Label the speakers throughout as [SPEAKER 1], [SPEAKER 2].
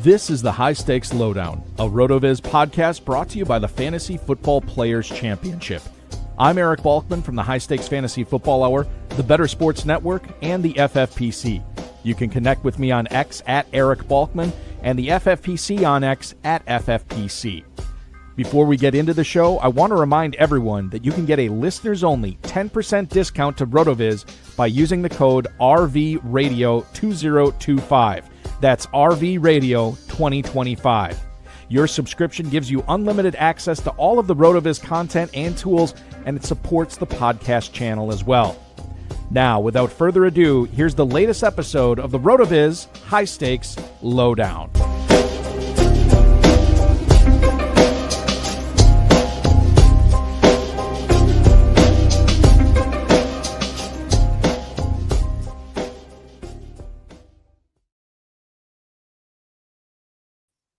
[SPEAKER 1] This is the High Stakes Lowdown, a RotoViz podcast brought to you by the Fantasy Football Players Championship. I'm Eric Balkman from the High Stakes Fantasy Football Hour, the Better Sports Network, and the FFPC. You can connect with me on X at Eric Balkman and the FFPC on X at FFPC. Before we get into the show, I want to remind everyone that you can get a listeners-only 10% discount to RotoViz by using the code RVRadio2025. That's RVRadio 2025. Your subscription gives you unlimited access to all of the RotoViz content and tools, and it supports the podcast channel as well. Now, without further ado, here's the latest episode of the RotoViz High Stakes Lowdown.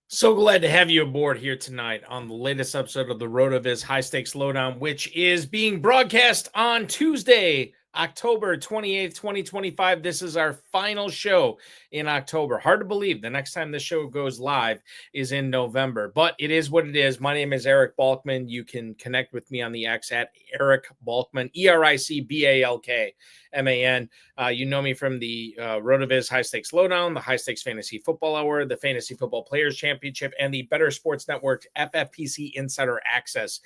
[SPEAKER 2] So glad to have you aboard here tonight on the latest episode of the RotoViz High Stakes Lowdown, which is being broadcast on Tuesday, October 28th, 2025. This is our final show in October. Hard to believe the next time the show goes live is in November, but it is what it is. My name is Eric Balkman. You can connect with me on the X at Eric Balkman, EricBalkman. You know me from the RotoViz High Stakes Lowdown, the High Stakes Fantasy Football Hour, the Fantasy Football Players Championship, and the Better Sports Network FFPC Insider Access,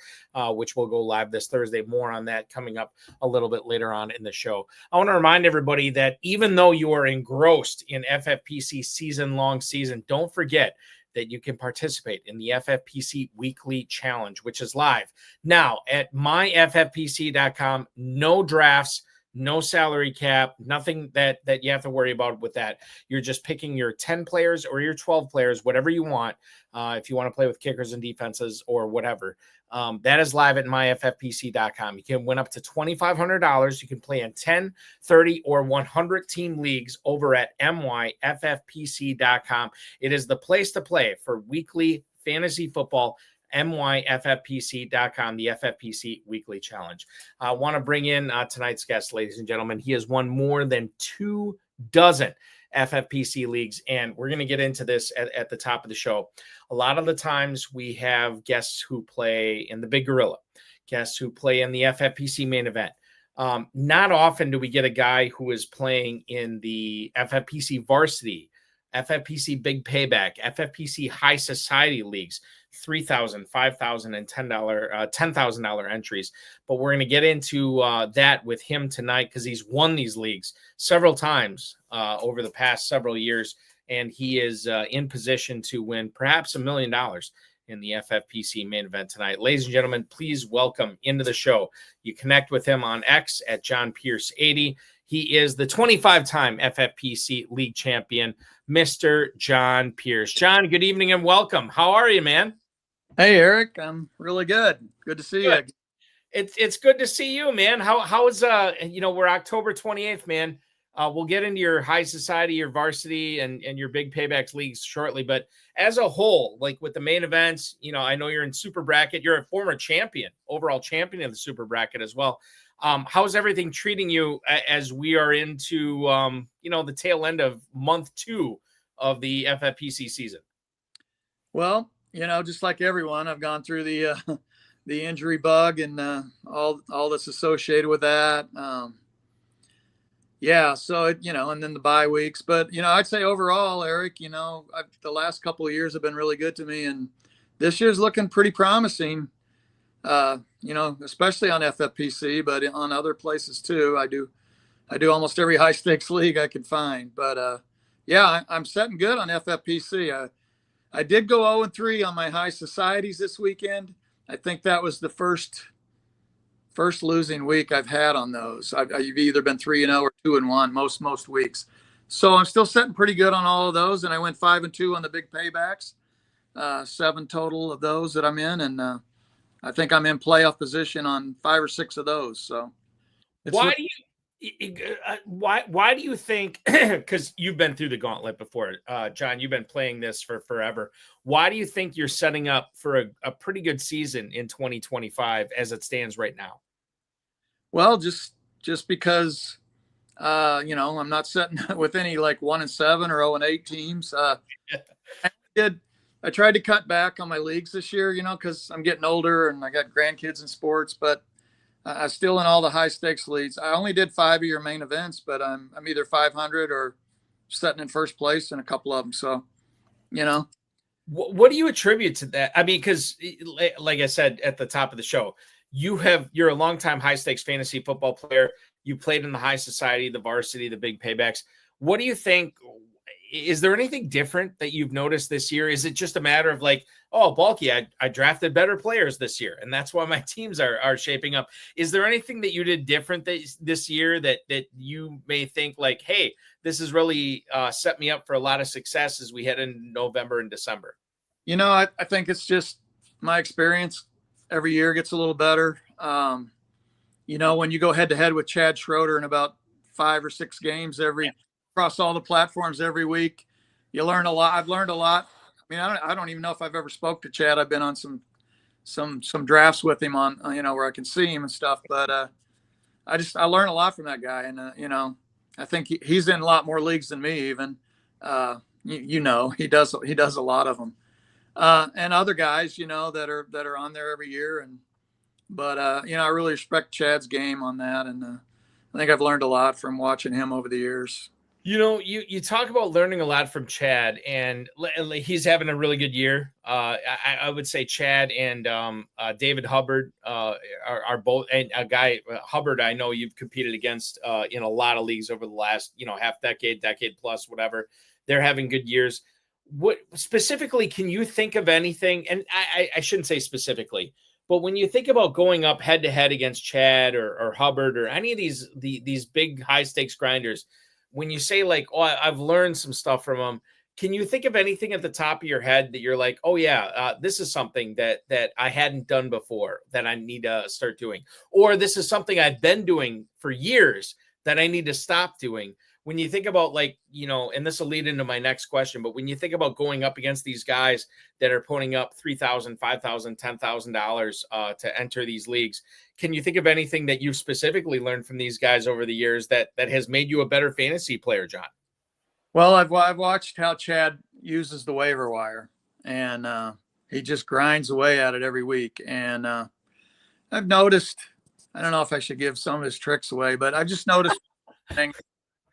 [SPEAKER 2] which will go live this Thursday. More on that coming up a little bit later on in the show. I want to remind everybody that even though you are engrossed in FFPC season-long season, don't forget that you can participate in the FFPC Weekly Challenge, which is live now at myffpc.com. No drafts, no salary cap, nothing that you have to worry about with that. You're just picking your 10 players or your 12 players, whatever you want, if you want to play with kickers and defenses or whatever. That is live at myffpc.com. You can win up to $2,500. You can play in 10, 30, or 100 team leagues over at myffpc.com. It is the place to play for weekly fantasy football. myffpc.com, the FFPC Weekly Challenge. I want to bring in tonight's guest, ladies and gentlemen. He has won more than 24 FFPC leagues, and we're going to get into this at the top of the show. A lot of the times we have guests who play in the Big Gorilla, guests who play in the FFPC Main Event. Not often do we get a guy who is playing in the FFPC Varsity, FFPC Big Payback, FFPC High Society Leagues, $3,000, $5,000, and $10,000 entries. But we're going to get into that with him tonight because he's won these leagues several times over the past several years, and he is in position to win perhaps $1 million in the FFPC Main Event tonight. Ladies and gentlemen, please welcome into the show. You connect with him on X at John Pierce 80. He is the 25-time FFPC League champion, Mr. John Pierce. John, good evening and welcome. How are you, man?
[SPEAKER 3] Hey, Eric. I'm really good. Good to see you.
[SPEAKER 2] It's good to see you, man. How is we're October 28th, man. We'll get into your high society, your varsity, and your big paybacks leagues shortly. But as a whole, like with the main events, I know you're in Super Bracket. You're a former champion, overall champion of the Super Bracket as well. How's everything treating you as we are into, the tail end of month 2 of the FFPC season?
[SPEAKER 3] Well, just like everyone, I've gone through the injury bug and all that's associated with that. So, and then the bye weeks. But, I'd say overall, Eric, the last couple of years have been really good to me. And this year's looking pretty promising. Especially on FFPC, but on other places too. I do almost every high stakes league I could find, but I'm setting good on FFPC. I did go 0-3 on my high societies this weekend. I think that was the first losing week I've had on those. I've either been 3-0 or 2-1 most weeks. So I'm still setting pretty good on all of those. And I went 5-2 on the big paybacks, 7 total of those that I'm in. And, I think I'm in playoff position on 5 or 6 of those. So
[SPEAKER 2] why do you think, because you've been through the gauntlet before, John, you've been playing this for forever. Why do you think you're setting up for a pretty good season in 2025 as it stands right now?
[SPEAKER 3] Well, just because, I'm not setting with any like 1-7 or 0-8 teams. I tried to cut back on my leagues this year, because I'm getting older and I got grandkids in sports, but I'm still in all the high stakes leagues. I only did 5-year main events, but I'm either 500 or sitting in first place in a couple of them. So,
[SPEAKER 2] What do you attribute to that? I mean, because like I said at the top of the show, you're a longtime high stakes fantasy football player. You played in the high society, the varsity, the big paybacks. What do you think? Is there anything different that you've noticed this year? Is it just a matter of like, oh, Balky, I drafted better players this year, and that's why my teams are shaping up? Is there anything that you did different this year that you may think like, hey, this has really set me up for a lot of success as we head into November and December?
[SPEAKER 3] I think it's just my experience every year gets a little better. When you go head to head with Chad Schroeder in about 5 or 6 games across all the platforms every week, you learn a lot. I've learned a lot. I mean, I don't even know if I've ever spoke to Chad. I've been on some drafts with him on, where I can see him and stuff, but I learn a lot from that guy. And, I think he's in a lot more leagues than me even. He does a lot of them. And other guys, that are on there every year. But I really respect Chad's game on that. And I think I've learned a lot from watching him over the years.
[SPEAKER 2] You talk about learning a lot from Chad, and he's having a really good year. I would say Chad and David Hubbard are both, and a guy, Hubbard, I know you've competed against in a lot of leagues over the last, half decade plus, whatever. They're having good years. What specifically can you think of anything? And I shouldn't say specifically, but when you think about going up head to head against Chad or Hubbard or any of these big high stakes grinders, when you say like, oh, I've learned some stuff from them, can you think of anything at the top of your head that you're like, oh yeah, this is something that I hadn't done before that I need to start doing, or this is something I've been doing for years that I need to stop doing? When you think about like, and this will lead into my next question, but when you think about going up against these guys that are putting up $3,000, $5,000, $10,000 to enter these leagues, can you think of anything that you've specifically learned from these guys over the years that has made you a better fantasy player, John?
[SPEAKER 3] Well, I've watched how Chad uses the waiver wire, and he just grinds away at it every week. And I've noticed, I don't know if I should give some of his tricks away, but I've just noticed things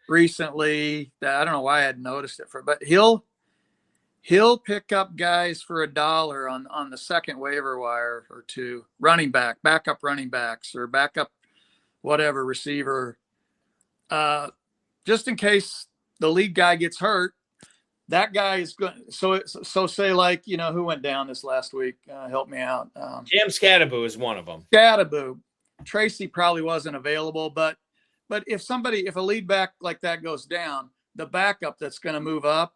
[SPEAKER 3] recently that I don't know why I hadn't noticed it but he'll pick up guys for $1 on the second waiver wire or two, backup running backs or backup whatever receiver, just in case the lead guy gets hurt. That guy is good. So say like, who went down this last week? Help me out.
[SPEAKER 2] Cam Scattaboo is one of them.
[SPEAKER 3] Scattaboo. Tracy probably wasn't available, but if a lead back like that goes down, the backup that's going to move up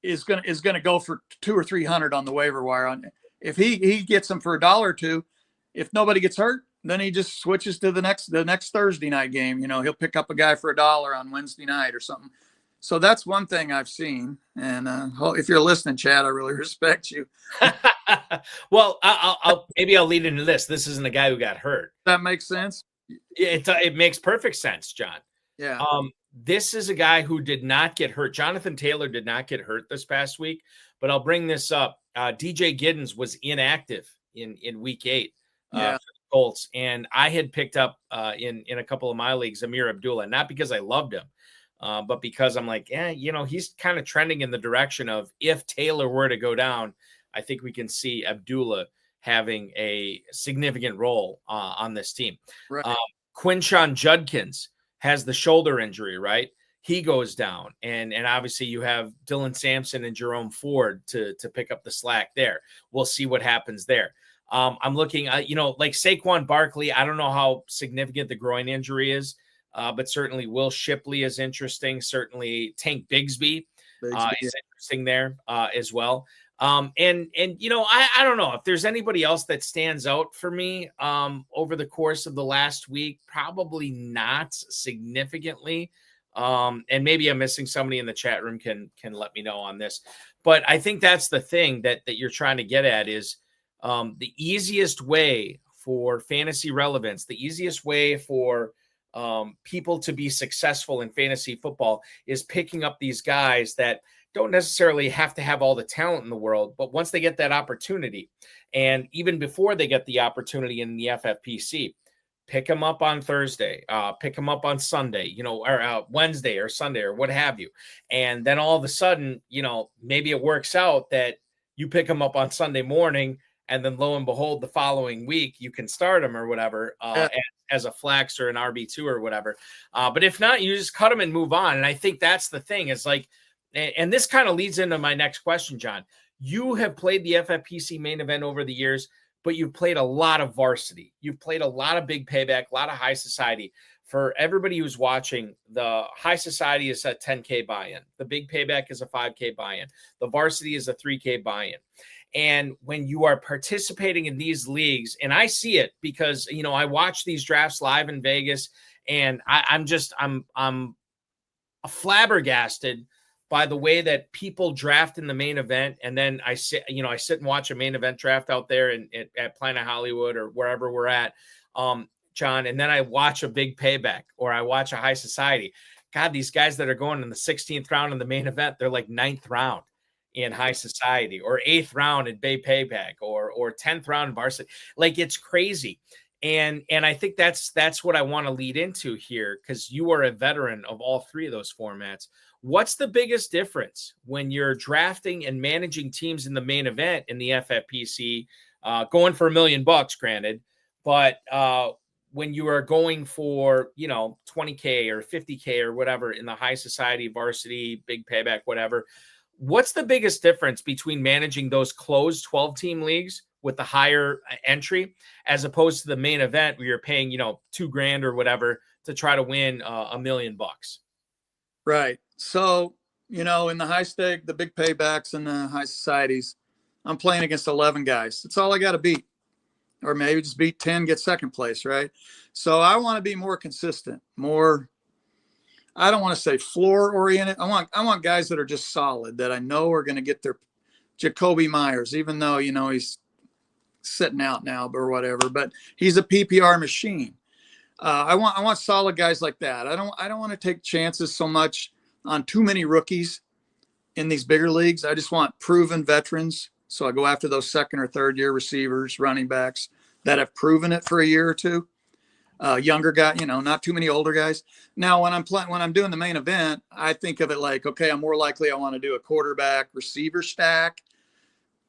[SPEAKER 3] is going to go for $200 or $300 on the waiver wire. If he gets them for $1 or $2, if nobody gets hurt, then he just switches to the next Thursday night game. He'll pick up a guy for $1 on Wednesday night or something. So that's one thing I've seen. And if you're listening, Chad, I really respect you.
[SPEAKER 2] Well, I'll lead into this. This isn't a guy who got hurt.
[SPEAKER 3] That makes sense.
[SPEAKER 2] It makes perfect sense, John.
[SPEAKER 3] Yeah.
[SPEAKER 2] This is a guy who did not get hurt. Jonathan Taylor did not get hurt this past week, but I'll bring this up. DJ Giddens was inactive in week 8 for the Colts, and I had picked up in a couple of my leagues Amir Abdullah, not because I loved him, but because I'm like, he's kind of trending in the direction of if Taylor were to go down, I think we can see Abdullah having a significant role on this team.
[SPEAKER 3] Right.
[SPEAKER 2] Quinshawn Judkins has the shoulder injury, right? He goes down. And obviously you have Dylan Sampson and Jerome Ford to pick up the slack there. We'll see what happens there. I'm looking at, like Saquon Barkley. I don't know how significant the groin injury is, but certainly Will Shipley is interesting. Certainly Tank Bigsby is interesting there as well. I don't know if there's anybody else that stands out for me over the course of the last week. Probably not significantly. And maybe I'm missing somebody in the chat room can let me know on this. But I think that's the thing that you're trying to get at is the easiest way for fantasy relevance, the easiest way for people to be successful in fantasy football is picking up these guys that don't necessarily have to have all the talent in the world, but once they get that opportunity, and even before they get the opportunity in the FFPC, pick them up on Thursday, pick them up on Sunday, or Wednesday or Sunday or what have you. And then all of a sudden, maybe it works out that you pick them up on Sunday morning, and then lo and behold, the following week you can start them or whatever as a flex or an RB2 or whatever. But if not, you just cut them and move on. And I think that's the thing, is like, and this kind of leads into my next question, John. You have played the FFPC main event over the years, but you've played a lot of varsity. You've played a lot of big payback, a lot of high society. For everybody who's watching, the high society is a 10K buy-in. The big payback is a 5K buy-in. The varsity is a 3K buy-in. And when you are participating in these leagues, and I see it because, I watch these drafts live in Vegas, and I'm flabbergasted by the way that people draft in the main event. And then I sit and watch a main event draft out there at Planet Hollywood or wherever we're at, John. And then I watch a big payback or I watch a high society. God, these guys that are going in the 16th round in the main event, they're like 9th round in high society, or 8th round in big payback, or 10th round in varsity. Like, it's crazy. And I think that's what I want to lead into here, because you are a veteran of all three of those formats. What's the biggest difference when you're drafting and managing teams in the main event in the FFPC, going for $1 million, granted, but when you are going for, 20K or 50K or whatever in the high society, varsity, big payback, whatever, what's the biggest difference between managing those closed 12-team leagues with the higher entry as opposed to the main event where you're paying, $2,000 or whatever to try to win $1 million?
[SPEAKER 3] Right. So, in the high stake, the big paybacks and the high societies, I'm playing against 11 guys. That's all I got to beat, or maybe just beat 10, get second place. Right. So I want to be more consistent, more, I don't want to say floor oriented. I want guys that are just solid, that I know are going to get their Jacoby Myers, even though, he's sitting out now or whatever, but he's a PPR machine. I want solid guys like that. I don't want to take chances so much on too many rookies in these bigger leagues. I just want proven veterans. So I go after those second or third year receivers, running backs that have proven it for a year or two. Younger guy, not too many older guys. Now, when I'm doing the main event, I think of it like, okay, I'm more likely I want to do a quarterback receiver stack,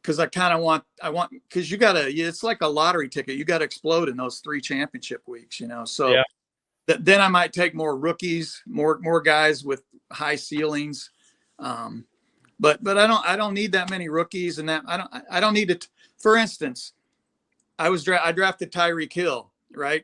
[SPEAKER 3] because I want, because it's like a lottery ticket. You got to explode in those 3 championship weeks, So yeah. Then I might take more rookies, more guys with high ceilings. But I don't need that many rookies, and that I don't need it. For instance, I drafted Tyreek Hill, right?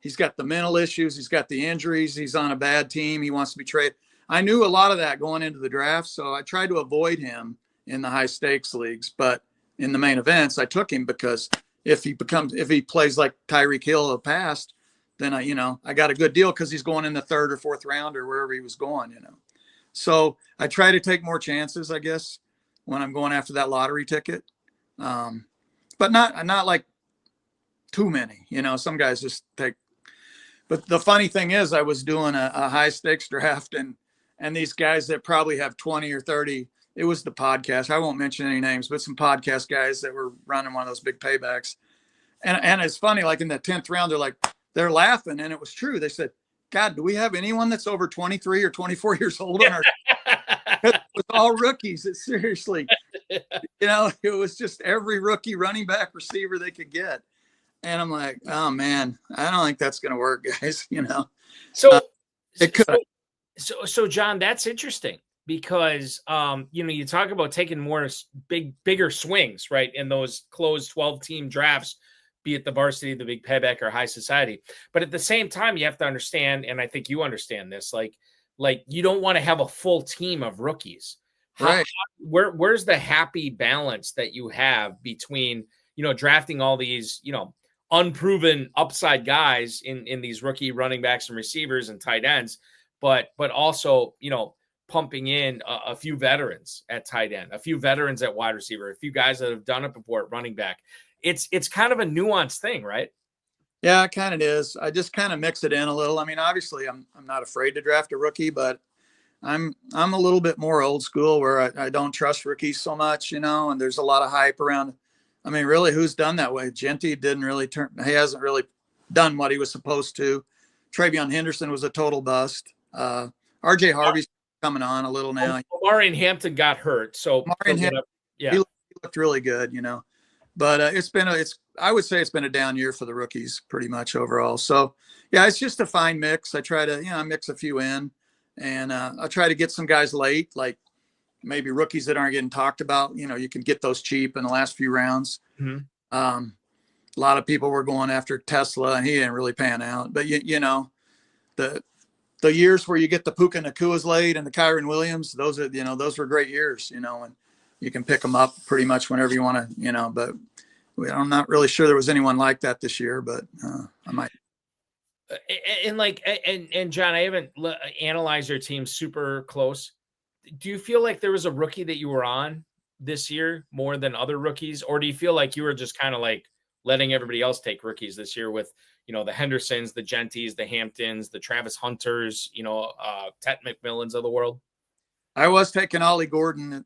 [SPEAKER 3] He's got the mental issues. He's got the injuries. He's on a bad team. He wants to be traded. I knew a lot of that going into the draft, so I tried to avoid him in the high stakes leagues. But in the main events, I took him because if he plays like Tyreek Hill of past, then I got a good deal, because he's going in the 3rd or 4th round or wherever he was going, So I try to take more chances, I guess, when I'm going after that lottery ticket. But not like too many, some guys just take. But the funny thing is, I was doing a high stakes draft, and these guys that probably have 20 or 30, it was the podcast. I won't mention any names, but some podcast guys that were running one of those big paybacks. And it's funny, like in the 10th round, they're laughing, and it was true. They said, God, do we have anyone that's over 23 or 24 years old on our It was all rookies. It seriously, it was just every rookie running back receiver they could get. And I'm like, oh man, I don't think that's going to work, guys.
[SPEAKER 2] So
[SPEAKER 3] it could.
[SPEAKER 2] So John, that's interesting, because, you talk about taking more bigger swings, right, in those closed 12-team drafts, be it the varsity, the big payback, or high society. But at the same time, you have to understand, and I think you understand this, like you don't want to have a full team of rookies.
[SPEAKER 3] Right.
[SPEAKER 2] Where's the happy balance that you have between, drafting all these, unproven upside guys in these rookie running backs and receivers and tight ends, but also, pumping in a few veterans at tight end, a few veterans at wide receiver, a few guys that have done it before at running back. It's kind of a nuanced thing, right?
[SPEAKER 3] Yeah, it kind of is. I just kind of mix it in a little. I mean, obviously I'm not afraid to draft a rookie, but I'm a little bit more old school where I don't trust rookies so much, and there's a lot of hype around. I mean, really, who's done that way? Genty didn't really he hasn't really done what he was supposed to. Travion Henderson was a total bust. RJ Harvey's coming on a little now.
[SPEAKER 2] Marion Hampton got hurt. So
[SPEAKER 3] he looked really good, but I would say it's been a down year for the rookies pretty much overall. So yeah, it's just a fine mix. I try to, mix a few in. And I'll try to get some guys late, like maybe rookies that aren't getting talked about. You can get those cheap in the last few rounds.
[SPEAKER 2] Mm-hmm.
[SPEAKER 3] A lot of people were going after Tesla, and he didn't really pan out. But, the years where you get the Puka Nakuas late and the Kyron Williams, those were great years, and you can pick them up pretty much whenever you want to, But I'm not really sure there was anyone like that this year, but I might.
[SPEAKER 2] And John, I haven't analyzed your team super close. Do you feel like there was a rookie that you were on this year more than other rookies? Or do you feel like you were just kind of like letting everybody else take rookies this year with, the Hendersons, the Gentys, the Hamptons, the Travis Hunters, Tet McMillans of the world?
[SPEAKER 3] I was taking Ollie Gordon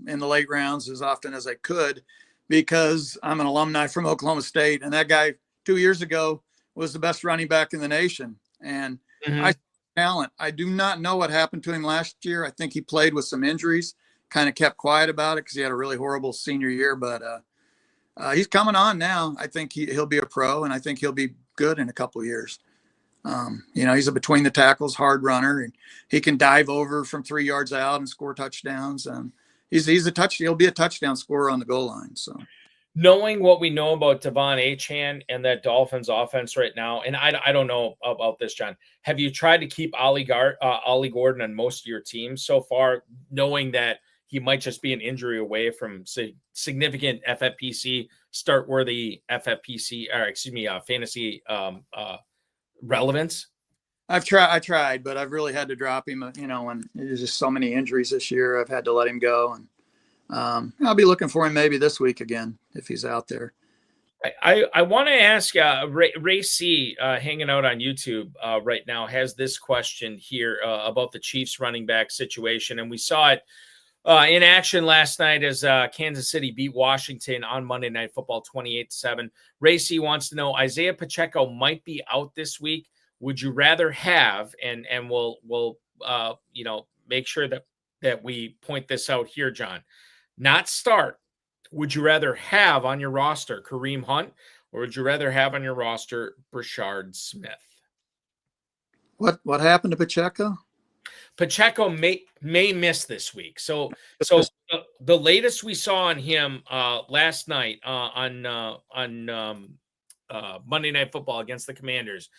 [SPEAKER 3] in the late rounds as often as I could because I'm an alumni from Oklahoma State. And that guy 2 years ago was the best running back in the nation. And I talent. I do not know what happened to him last year. I think he played with some injuries, kind of kept quiet about it because he had a really horrible senior year, but he's coming on now. I think he'll be a pro, and I think he'll be good in a couple of years. He's a between the tackles, hard runner, and he can dive over from 3 yards out and score touchdowns. He'll be a touchdown scorer on the goal line. So,
[SPEAKER 2] knowing what we know about Devon Achane and that Dolphins offense right now, and I don't know about this, John, have you tried to keep Ollie Gordon on most of your teams so far, knowing that he might just be an injury away from significant FFPC start-worthy fantasy relevance? I
[SPEAKER 3] tried, but I've really had to drop him, when there's just so many injuries this year. I've had to let him go, and I'll be looking for him maybe this week again if he's out there.
[SPEAKER 2] I want to ask Ray C, hanging out on YouTube right now, has this question here about the Chiefs running back situation. And we saw it in action last night as Kansas City beat Washington on Monday Night Football 28-7. Ray C wants to know, Isaiah Pacheco might be out this week. Would you rather have, and we'll make sure that we point this out here, John, not start. Would you rather have on your roster Kareem Hunt, or would you rather have on your roster Brashard Smith?
[SPEAKER 3] What happened to Pacheco?
[SPEAKER 2] Pacheco may miss this week. So the latest we saw on him last night on Monday Night Football against the Commanders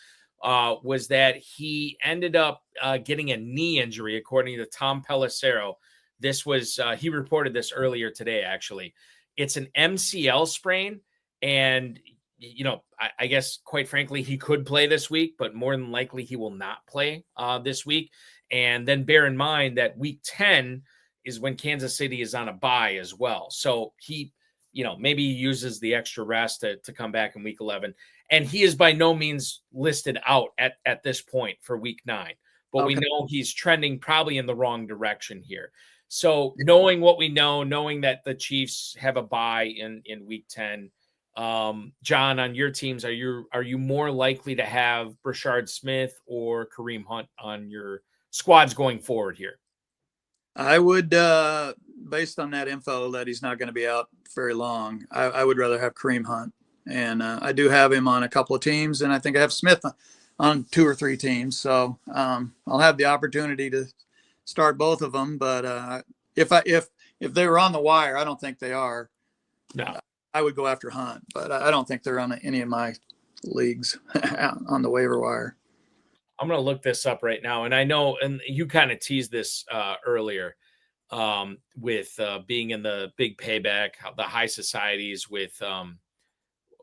[SPEAKER 2] was that he ended up getting a knee injury, according to Tom Pelissero. This was he reported this earlier today, actually. It's an MCL sprain, and I guess quite frankly he could play this week, but more than likely he will not play this week. And then bear in mind that week 10 is when Kansas City is on a bye as well. So he, maybe he uses the extra rest to come back in week 11. And he is by no means listed out at this point for week 9. But we know he's trending probably in the wrong direction here. So knowing what we know, knowing that the Chiefs have a bye in week 10, John, on your teams, are you more likely to have Brashard Smith or Kareem Hunt on your squads going forward here?
[SPEAKER 3] I would, based on that info that he's not going to be out very long, I would rather have Kareem Hunt. And I do have him on a couple of teams, and I think I have Smith on 2 or 3 teams. So I'll have the opportunity to start both of them. But if they were on the wire, I don't think they are.
[SPEAKER 2] No,
[SPEAKER 3] I would go after Hunt, but I don't think they're on any of my leagues on the waiver wire.
[SPEAKER 2] I'm going to look this up right now. And I know, and you kind of teased this earlier with being in the big payback, the high societies with,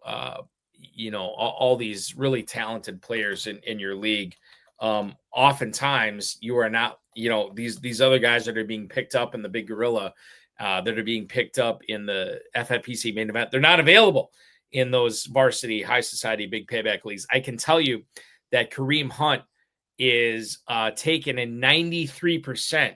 [SPEAKER 2] all these really talented players in your league. Oftentimes you are not, these other guys that are being picked up in the Big Gorilla, that are being picked up in the FFPC Main Event, they're not available in those varsity high society big payback leagues. I can tell you that Kareem Hunt is taken in 93%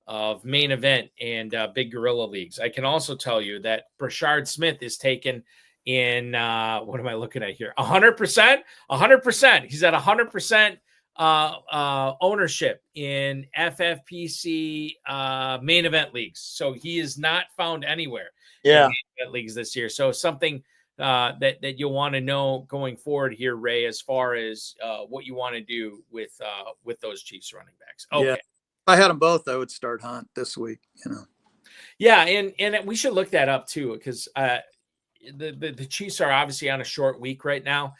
[SPEAKER 2] of main event and Big Gorilla Leagues. I can also tell you that Brashard Smith is taken in, what am I looking at here? 100%? 100%. He's at 100% ownership in FFPC main event leagues. So he is not found anywhere in main event leagues this year. So something that you'll want to know going forward here, Ray, as far as what you want to do with those Chiefs running backs. Okay.
[SPEAKER 3] Yeah. If I had them both, I would start Hunt this week,
[SPEAKER 2] Yeah, and we should look that up too, because the Chiefs are obviously on a short week right now.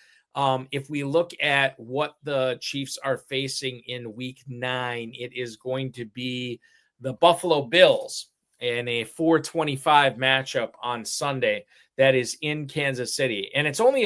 [SPEAKER 2] If we look at what the Chiefs are facing in week 9, it is going to be the Buffalo Bills in a 4:25 matchup on Sunday. That is in Kansas City. And it's only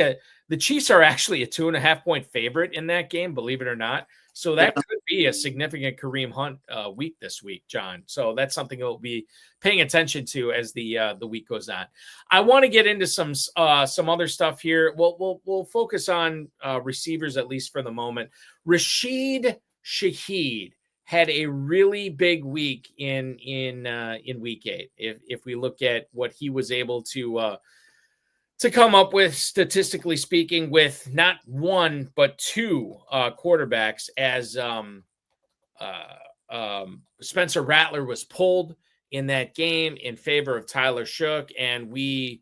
[SPEAKER 2] the Chiefs are actually a 2.5-point favorite in that game, believe it or not. So that could be a significant Kareem Hunt week this week, John. So that's something we'll be paying attention to as the week goes on. I want to get into some other stuff here. We'll focus on receivers, at least for the moment. Rashid Shaheed had a really big week in week 8. If we look at what he was able to come up with, statistically speaking, with not one but 2 quarterbacks, as Spencer Rattler was pulled in that game in favor of Tyler Shough, and we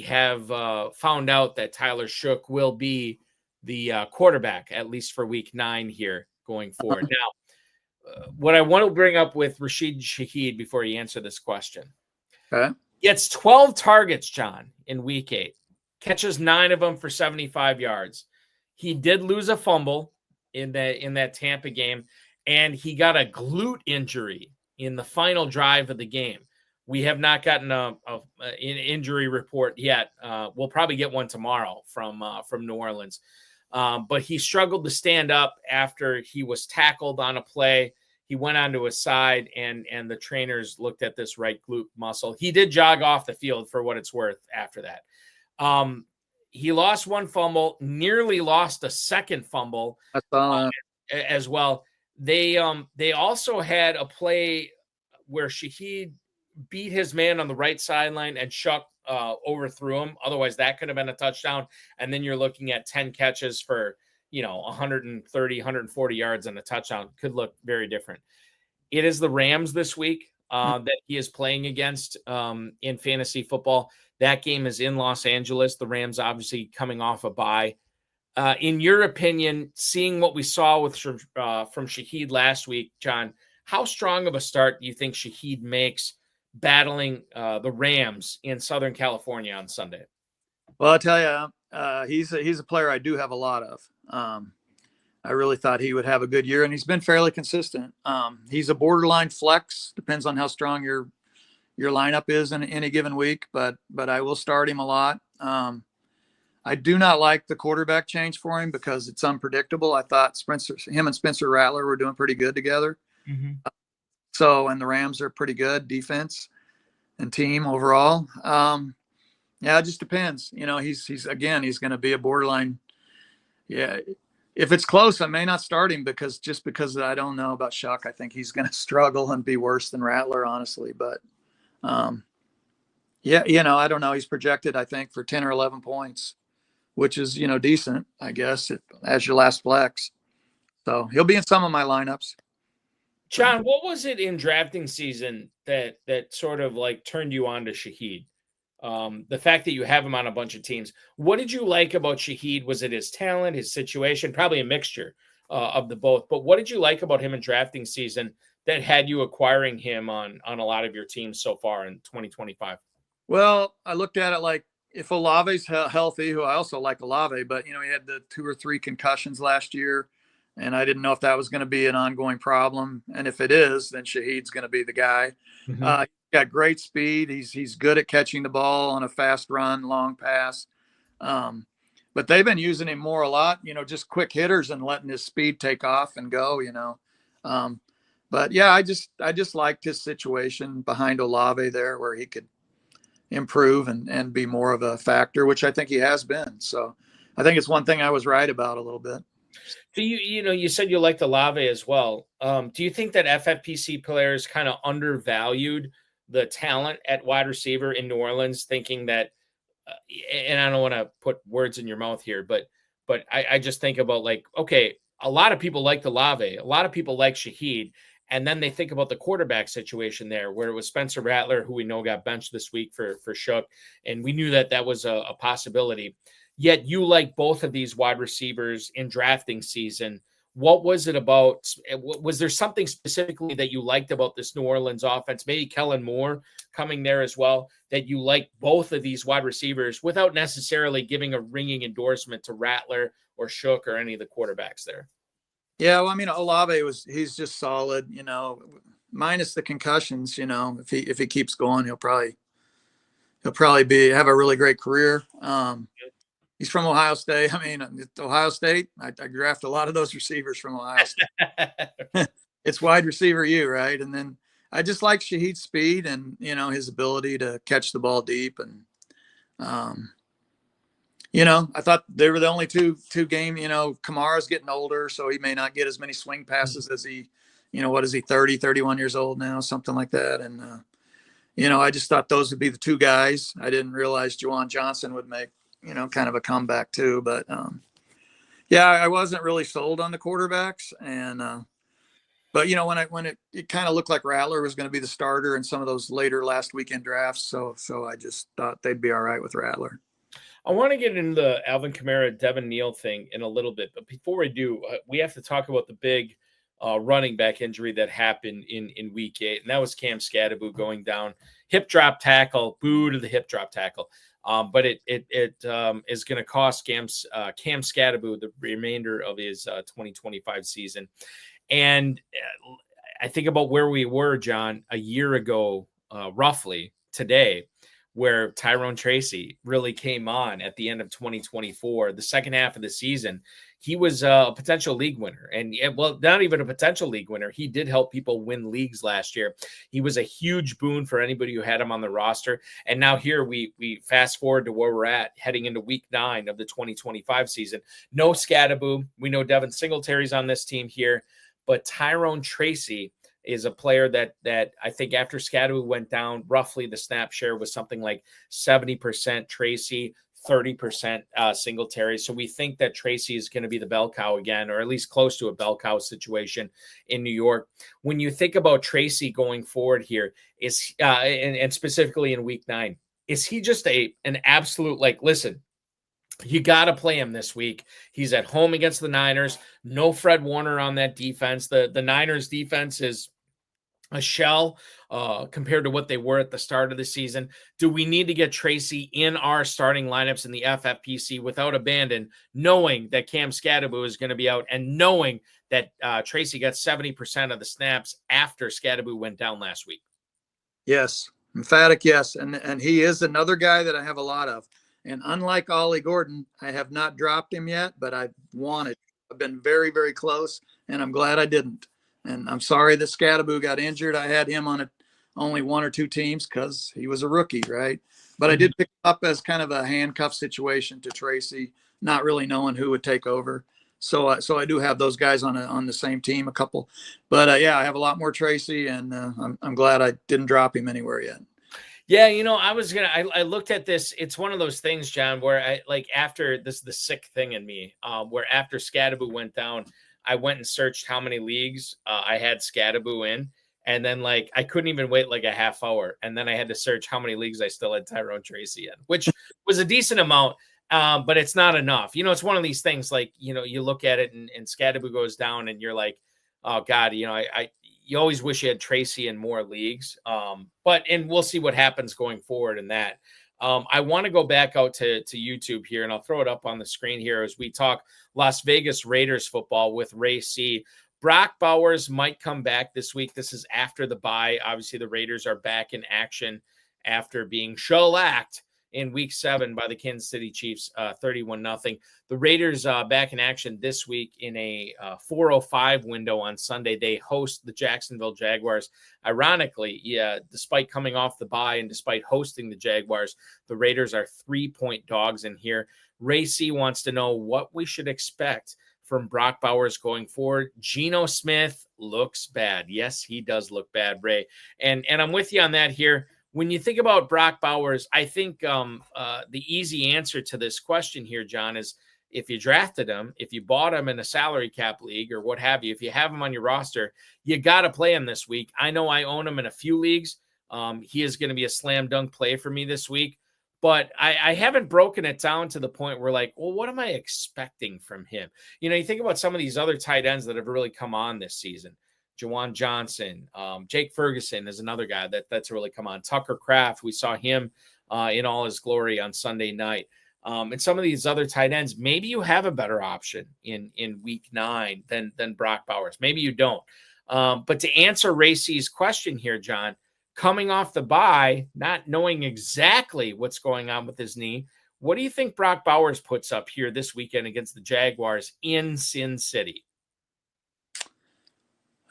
[SPEAKER 2] have found out that Tyler Shough will be the quarterback, at least for week 9 here going forward. Now, what I want to bring up with Rashid Shaheed before you answer this question.
[SPEAKER 3] Okay.
[SPEAKER 2] Gets 12 targets, John, in week 8. Catches 9 of them for 75 yards. He did lose a fumble in that Tampa game, and he got a glute injury in the final drive of the game. We have not gotten an injury report yet. We'll probably get one tomorrow from New Orleans. But he struggled to stand up after he was tackled on a play. He went onto his side, and the trainers looked at this right glute muscle. He did jog off the field for what it's worth after that. He lost 1 fumble, nearly lost a second fumble as well. They also had a play where Shaheed beat his man on the right sideline and Shough overthrew him. Otherwise, that could have been a touchdown. And then you're looking at 10 catches for 130, 140 yards and a touchdown. Could look very different. It is the Rams this week that he is playing against in fantasy football. That game is in Los Angeles. The Rams obviously coming off a bye. In your opinion, seeing what we saw from Shaheed last week, John, how strong of a start do you think Shaheed makes battling the Rams in Southern California on Sunday?
[SPEAKER 3] Well, I'll tell you, he's a player I do have a lot of. I really thought he would have a good year, and he's been fairly consistent. He's a borderline flex, depends on how strong your lineup is in any given week, but I will start him a lot. I do not like the quarterback change for him because it's unpredictable. I thought him and Spencer Rattler were doing pretty good together. Mm-hmm. And the Rams are pretty good defense and team overall. Yeah, it just depends. He's going to be a borderline. Yeah. If it's close, I may not start him because I don't know about Shough. I think he's going to struggle and be worse than Rattler, honestly. But yeah, I don't know. He's projected, I think, for 10 or 11 points, which is, decent, I guess, as your last flex. So he'll be in some of my lineups.
[SPEAKER 2] John, what was it in drafting season that sort of like turned you on to Shaheed? The fact that you have him on a bunch of teams. What did you like about Shaheed? Was it his talent, his situation? Probably a mixture of the both. But what did you like about him in drafting season that had you acquiring him on a lot of your teams so far in 2025?
[SPEAKER 3] Well, I looked at it like if Olave's healthy, who I also like Olave, but, he had the 2 or 3 concussions last year. And I didn't know if that was going to be an ongoing problem. And if it is, then Shaheed's going to be the guy. Mm-hmm. He's got great speed. He's good at catching the ball on a fast run, long pass. But they've been using him a lot, just quick hitters and letting his speed take off and go, But yeah, I just liked his situation behind Olave there where he could improve and be more of a factor, which I think he has been. So I think it's one thing I was right about a little bit.
[SPEAKER 2] Do you said you liked Olave as well. Do you think that FFPC players kind of undervalued the talent at wide receiver in New Orleans, thinking that, and I don't want to put words in your mouth here, but I just think about, like, okay, a lot of people liked Olave, a lot of people like Shaheed, and then they think about the quarterback situation there, where it was Spencer Rattler, who we know got benched this week for Shook, and we knew that was a possibility. Yet you like both of these wide receivers in drafting season. What was it about? Was there something specifically that you liked about this New Orleans offense? Maybe Kellen Moore coming there as well, that you like both of these wide receivers without necessarily giving a ringing endorsement to Rattler or Shook or any of the quarterbacks there?
[SPEAKER 3] Yeah, well, I mean, Olave he's just solid, minus the concussions. If he keeps going, he'll probably have a really great career. He's from Ohio State. I mean, Ohio State, I draft a lot of those receivers from Ohio State. It's wide receiver U, right? And then I just like Shaheed's speed and, his ability to catch the ball deep. And, I thought they were the only two game, Kamara's getting older, so he may not get as many swing passes as he, what is he, 30, 31 years old now, something like that. And, I just thought those would be the two guys. I didn't realize Juwan Johnson would make, kind of a comeback too. But yeah, I wasn't really sold on the quarterbacks. And but when it kind of looked like Rattler was going to be the starter in some of those later last weekend drafts, so I just thought they'd be all right with Rattler.
[SPEAKER 2] I want to get into the Alvin Kamara, Devin Neal thing in a little bit, but before we do, we have to talk about the big running back injury that happened in week 8, and that was Cam Skattebo going down, hip drop tackle, boo to the hip drop tackle. But it is going to cost Cam Skattebo the remainder of his 2025 season. And I think about where we were, John, a year ago, roughly today, where Tyrone Tracy really came on at the end of 2024, the second half of the season. He was a potential league winner, and well, not even a potential league winner. He did help people win leagues last year. He was a huge boon for anybody who had him on the roster. And now here we fast forward to where we're at, heading into week 9 of the 2025 season. No Skattebo. We know Devin Singletary's on this team here, but Tyrone Tracy is a player that I think after Skattebo went down, roughly the snap share was something like 70% Tracy, 30% Singletary. So we think that Tracy is going to be the bell cow again, or at least close to a bell cow situation in New York. When you think about Tracy going forward here, is and specifically in week 9, is he just an absolute, like, listen, you got to play him this week. He's at home against the Niners. No Fred Warner on that defense. The Niners defense is a shell compared to what they were at the start of the season. Do we need to get Tracy in our starting lineups in the FFPC without abandon, knowing that Cam Skattebo is going to be out and knowing that Tracy got 70% of the snaps after Skattebo went down last week? Yes,
[SPEAKER 3] emphatic yes. And he is another guy that I have a lot of. And unlike Ollie Gordon, I have not dropped him yet, but I've been very, very close, and I'm glad I didn't. And I'm sorry that Skattebo got injured. I had him on only 1 or 2 teams because he was a rookie, right? But I did pick up as kind of a handcuff situation to Tracy, not really knowing who would take over. So I do have those guys on the same team, a couple. But yeah, I have a lot more Tracy, and I'm glad I didn't drop him anywhere yet.
[SPEAKER 2] Yeah, I looked at this. It's one of those things, John, where after this, the sick thing in me, where after Skattebo went down, I went and searched how many leagues I had Skattebo in. And then I couldn't even wait a half hour. And then I had to search how many leagues I still had Tyrone Tracy in, which was a decent amount. But it's not enough. It's one of these things you look at it and Skattebo goes down and you're like, oh God, you always wish you had Tracy in more leagues. But we'll see what happens going forward in that. I want to go back out to YouTube here, and I'll throw it up on the screen here as we talk Las Vegas Raiders football with Ray C. Brock Bowers might come back this week. This is after the bye. Obviously, the Raiders are back in action after being shellacked in week 7 by the Kansas City Chiefs, 31-0. The Raiders back in action this week in a 4:05 window on Sunday. They host the Jacksonville Jaguars. Ironically, despite coming off the bye and despite hosting the Jaguars, the Raiders are 3-point dogs in here. Ray C wants to know what we should expect from Brock Bowers going forward. Geno Smith looks bad. Yes, he does look bad, Ray. And I'm with you on that here. When you think about Brock Bowers, I think the easy answer to this question here, John, is if you drafted him, if you bought him in a salary cap league or what have you, if you have him on your roster, you got to play him this week. I know I own him in a few leagues. He is going to be a slam dunk play for me this week. But I haven't broken it down to the point where, like, well, what am I expecting from him? You know, you think about some of these other tight ends that have really come on this season. Jawan Johnson, Jake Ferguson is another guy that's really come on. Tucker Kraft, we saw him in all his glory on Sunday night. And some of these other tight ends, maybe you have a better option in week 9 than Brock Bowers. Maybe you don't. But to answer Racy's question here, John, coming off the bye, not knowing exactly what's going on with his knee, what do you think Brock Bowers puts up here this weekend against the Jaguars in Sin City?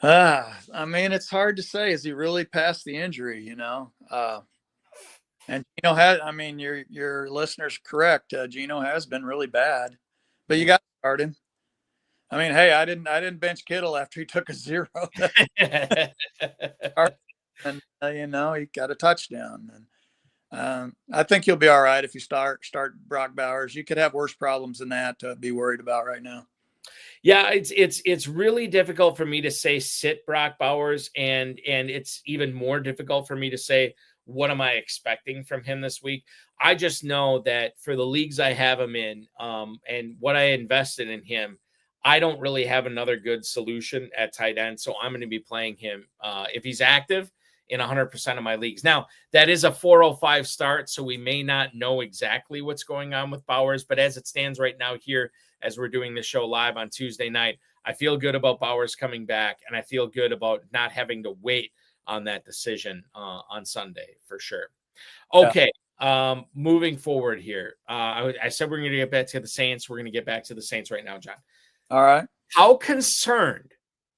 [SPEAKER 3] I mean, it's hard to say. Is he really past the injury, you know? And Geno your listener's correct. Geno has been really bad, but you got to start him. I mean, hey, I didn't bench Kittle after he took a 0. And he got a touchdown. And I think you'll be all right if you start Brock Bowers. You could have worse problems than that to be worried about right now.
[SPEAKER 2] Yeah, it's really difficult for me to say sit Brock Bowers, and it's even more difficult for me to say what am I expecting from him this week. I just know that for the leagues I have him in, and what I invested in him, I don't really have another good solution at tight end, so I'm going to be playing him if he's active in 100% of my leagues. Now, that is a 4:05 start, so we may not know exactly what's going on with Bowers, but as it stands right now here, as we're doing this show live on Tuesday night, I feel good about Bowers coming back, and I feel good about not having to wait on that decision on Sunday for sure. Okay, moving forward here. I said we're going to get back to the Saints. We're going to get back to the Saints right now, John.
[SPEAKER 3] All right.
[SPEAKER 2] How concerned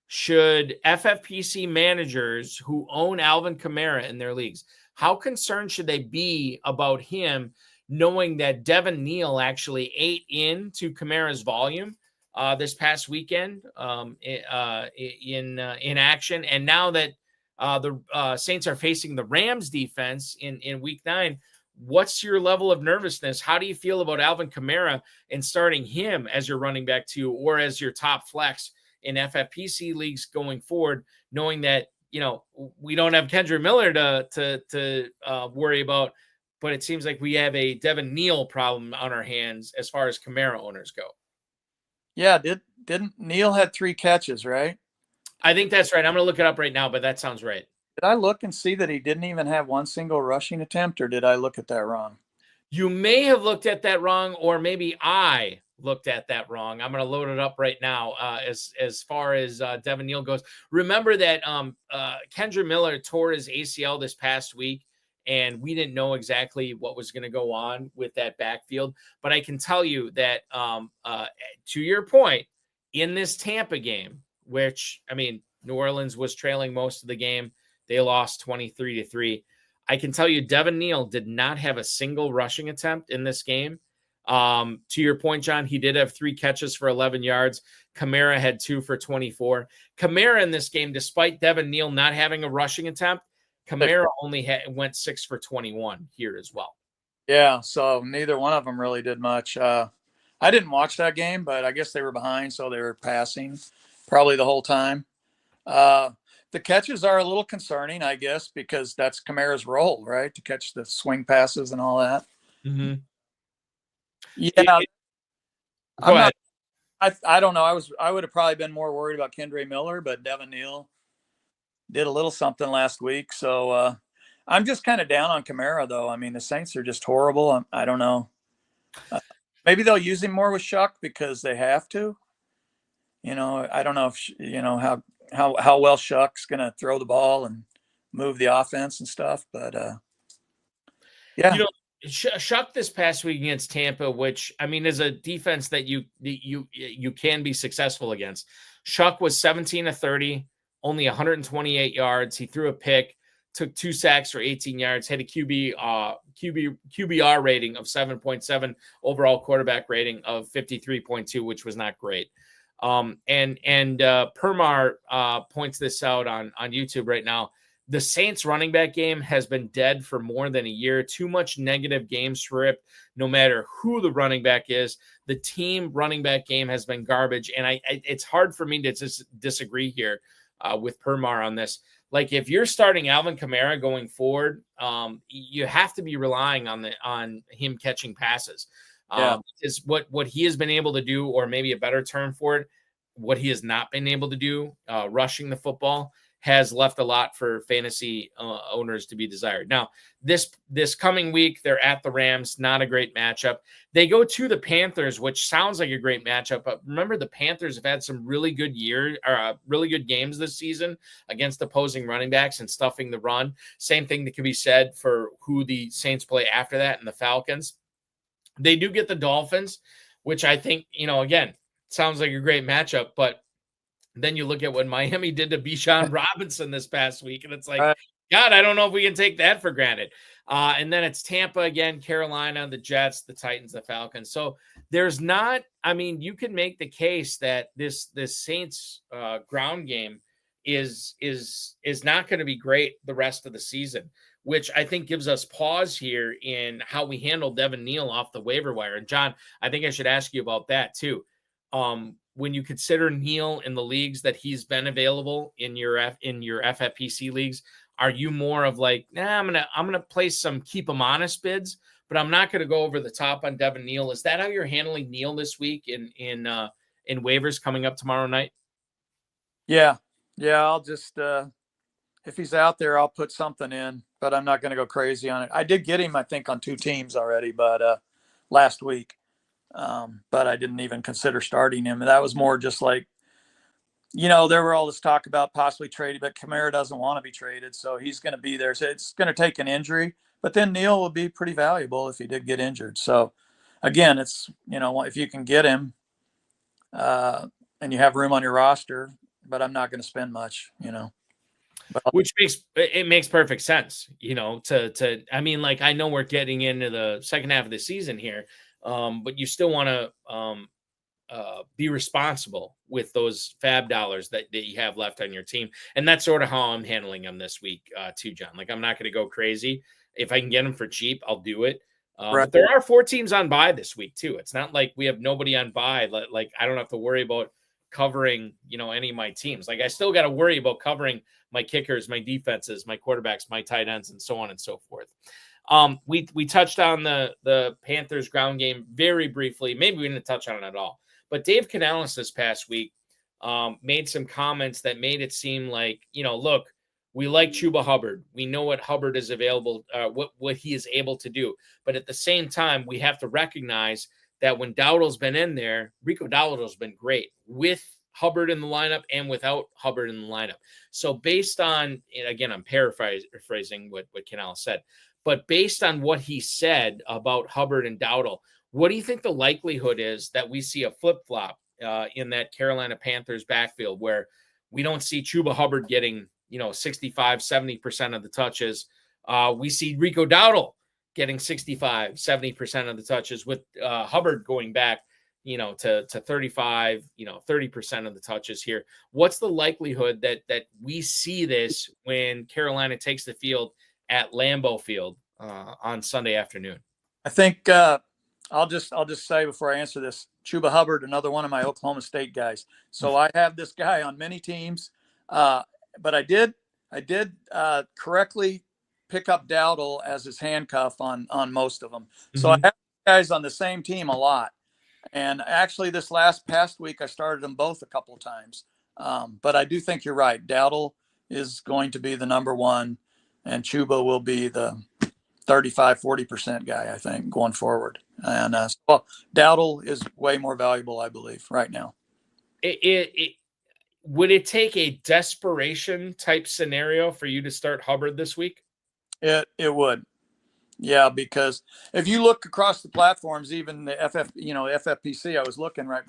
[SPEAKER 2] should FFPC managers who own Alvin Kamara in their leagues, how concerned should they be about him knowing that Devin Neal actually ate into Kamara's volume this past weekend in action? And now that the Saints are facing the Rams defense in week 9, what's your level of nervousness? How do you feel about Alvin Kamara and starting him as your running back 2 or as your top flex in FFPC leagues going forward, knowing that, you know, we don't have Kendra Miller to worry about, but it seems like we have a Devin Neal problem on our hands as far as Kamara owners go.
[SPEAKER 3] Yeah, didn't Neal had 3 catches, right?
[SPEAKER 2] I think that's right. I'm going to look it up right now, but that sounds right.
[SPEAKER 3] Did I look and see that he didn't even have one single rushing attempt, or did I look at that wrong?
[SPEAKER 2] You may have looked at that wrong, or maybe I looked at that wrong. I'm going to load it up right now. As far as Devin Neal goes, remember that Kendra Miller tore his ACL this past week, and we didn't know exactly what was going to go on with that backfield. But I can tell you that to your point, in this Tampa game, which, I mean, New Orleans was trailing most of the game. They lost 23-3. I can tell you Devin Neal did not have a single rushing attempt in this game. To your point, John, he did have 3 catches for 11 yards. Kamara had 2 for 24. Kamara in this game, despite Devin Neal not having a rushing attempt, Kamara only went 6 for 21 here as well.
[SPEAKER 3] Yeah, so neither one of them really did much. I didn't watch that game, but I guess they were behind, so they were passing probably the whole time. The catches are a little concerning, I guess, because that's Kamara's role, right? To catch the swing passes and all that.
[SPEAKER 2] Mm-hmm.
[SPEAKER 3] Yeah. I don't know. I would have probably been more worried about Kendra Miller, but Devin Neal did a little something last week. So I'm just kind of down on Kamara, though. I mean, the Saints are just horrible. I don't know. Maybe they'll use him more with Shuck because they have to. You know, I don't know if, you know, how well Shuck's going to throw the ball and move the offense and stuff. But, yeah.
[SPEAKER 2] You know, Shuck this past week against Tampa, which, I mean, is a defense that you can be successful against. Shuck was 17-30, only 128 yards. He threw a pick, took 2 sacks for 18 yards, had a QBR rating of 7.7, overall quarterback rating of 53.2, which was not great. And Permar points this out on YouTube right now. The Saints running back game has been dead for more than a year. Too much negative game script, no matter who the running back is. The team running back game has been garbage. And it's hard for me to disagree here with Permar on this. Like, if you're starting Alvin Kamara going forward, you have to be relying on him catching passes. Is what he has been able to do, or maybe a better term for it, what he has not been able to do, rushing the football, has left a lot for fantasy owners to be desired. Now, this coming week, they're at the Rams, not a great matchup. They go to the Panthers, which sounds like a great matchup, but remember, the Panthers have had some really good games this season against opposing running backs and stuffing the run. Same thing that can be said for who the Saints play after that, and the Falcons. They do get the Dolphins, which I think, again, sounds like a great matchup, but then you look at what Miami did to Bijan Robinson this past week, and it's like, God, I don't know if we can take that for granted. And then it's Tampa again, Carolina, the Jets, the Titans, the Falcons. So there's not, you can make the case that this Saints ground game is not going to be great the rest of the season, which I think gives us pause here in how we handle Devin Neal off the waiver wire. And John, I think I should ask you about that too. When you consider Neal in the leagues that he's been available in your FFPC leagues, are you more of like, I'm gonna place some keep him honest bids, but I'm not gonna go over the top on Devin Neal? Is that how you're handling Neal this week in waivers coming up tomorrow night?
[SPEAKER 3] Yeah. I'll just if he's out there, I'll put something in, but I'm not gonna go crazy on it. I did get him, I think, on 2 teams already, but last week. But I didn't even consider starting him. And that was more just like, there were all this talk about possibly trading, but Kamara doesn't want to be traded, so he's going to be there. So it's going to take an injury, but then Neal will be pretty valuable if he did get injured. So again, it's, if you can get him and you have room on your roster, but I'm not going to spend much,
[SPEAKER 2] Which makes perfect sense, I know we're getting into the second half of the season here. But you still want to be responsible with those fab dollars that you have left on your team. And that's sort of how I'm handling them this week too, John. Like, I'm not going to go crazy. If I can get them for cheap, I'll do it. But there are 4 teams on bye this week too. It's not like we have nobody on bye. Like, I don't have to worry about covering, any of my teams. Like, I still got to worry about covering my kickers, my defenses, my quarterbacks, my tight ends, and so on and so forth. We touched on the Panthers ground game very briefly. Maybe we didn't touch on it at all. But Dave Canales this past week made some comments that made it seem like, look, we like Chuba Hubbard. We know what Hubbard is available, what he is able to do. But at the same time, we have to recognize that when Dowdle's been in there, Rico Dowdle's been great with Hubbard in the lineup and without Hubbard in the lineup. So based on, and again, I'm paraphrasing what Canales said, but based on what he said about Hubbard and Dowdle, what do you think the likelihood is that we see a flip-flop in that Carolina Panthers backfield where we don't see Chuba Hubbard getting, 65, 70% of the touches? We see Rico Dowdle getting 65, 70% of the touches, with Hubbard going back, to 35, 30% of the touches here. What's the likelihood that we see this when Carolina takes the field at Lambeau Field on Sunday afternoon? I
[SPEAKER 3] think I'll just say before I answer this, Chuba Hubbard, another one of my Oklahoma State guys. So I have this guy on many teams, but I did correctly pick up Dowdle as his handcuff on most of them. Mm-hmm. So I have guys on the same team a lot. And actually this past week, I started them both a couple of times. But I do think you're right. Dowdle is going to be the number one, and Chuba will be the 35, 40% guy, I think, going forward. And Dowdle is way more valuable, I believe, right now.
[SPEAKER 2] Would it take a desperation type scenario for you to start Hubbard this week?
[SPEAKER 3] It would. Yeah, because if you look across the platforms, even the FFPC, I was looking right,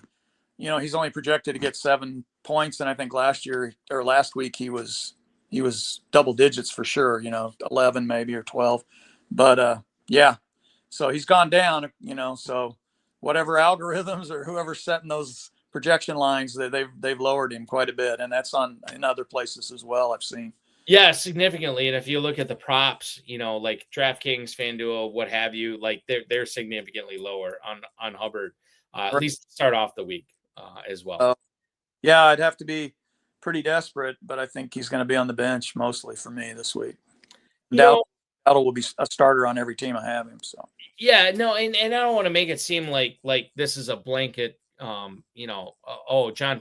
[SPEAKER 3] he's only projected to get 7 points. And I think last week he was double digits for sure, 11 maybe or 12. But so he's gone down, so whatever algorithms or whoever's setting those projection lines that they've lowered him quite a bit, and that's in other places as well. I've seen.
[SPEAKER 2] Yeah, significantly. And if you look at the props, like DraftKings, FanDuel, what have you, like they're significantly lower on Hubbard, at least to start off the week as well.
[SPEAKER 3] Yeah, I'd have to be pretty desperate, but I think he's going to be on the bench mostly for me this week. Dowdle will be a starter on every team I have him. So
[SPEAKER 2] yeah, no, and I don't want to make it seem like this is a blanket. John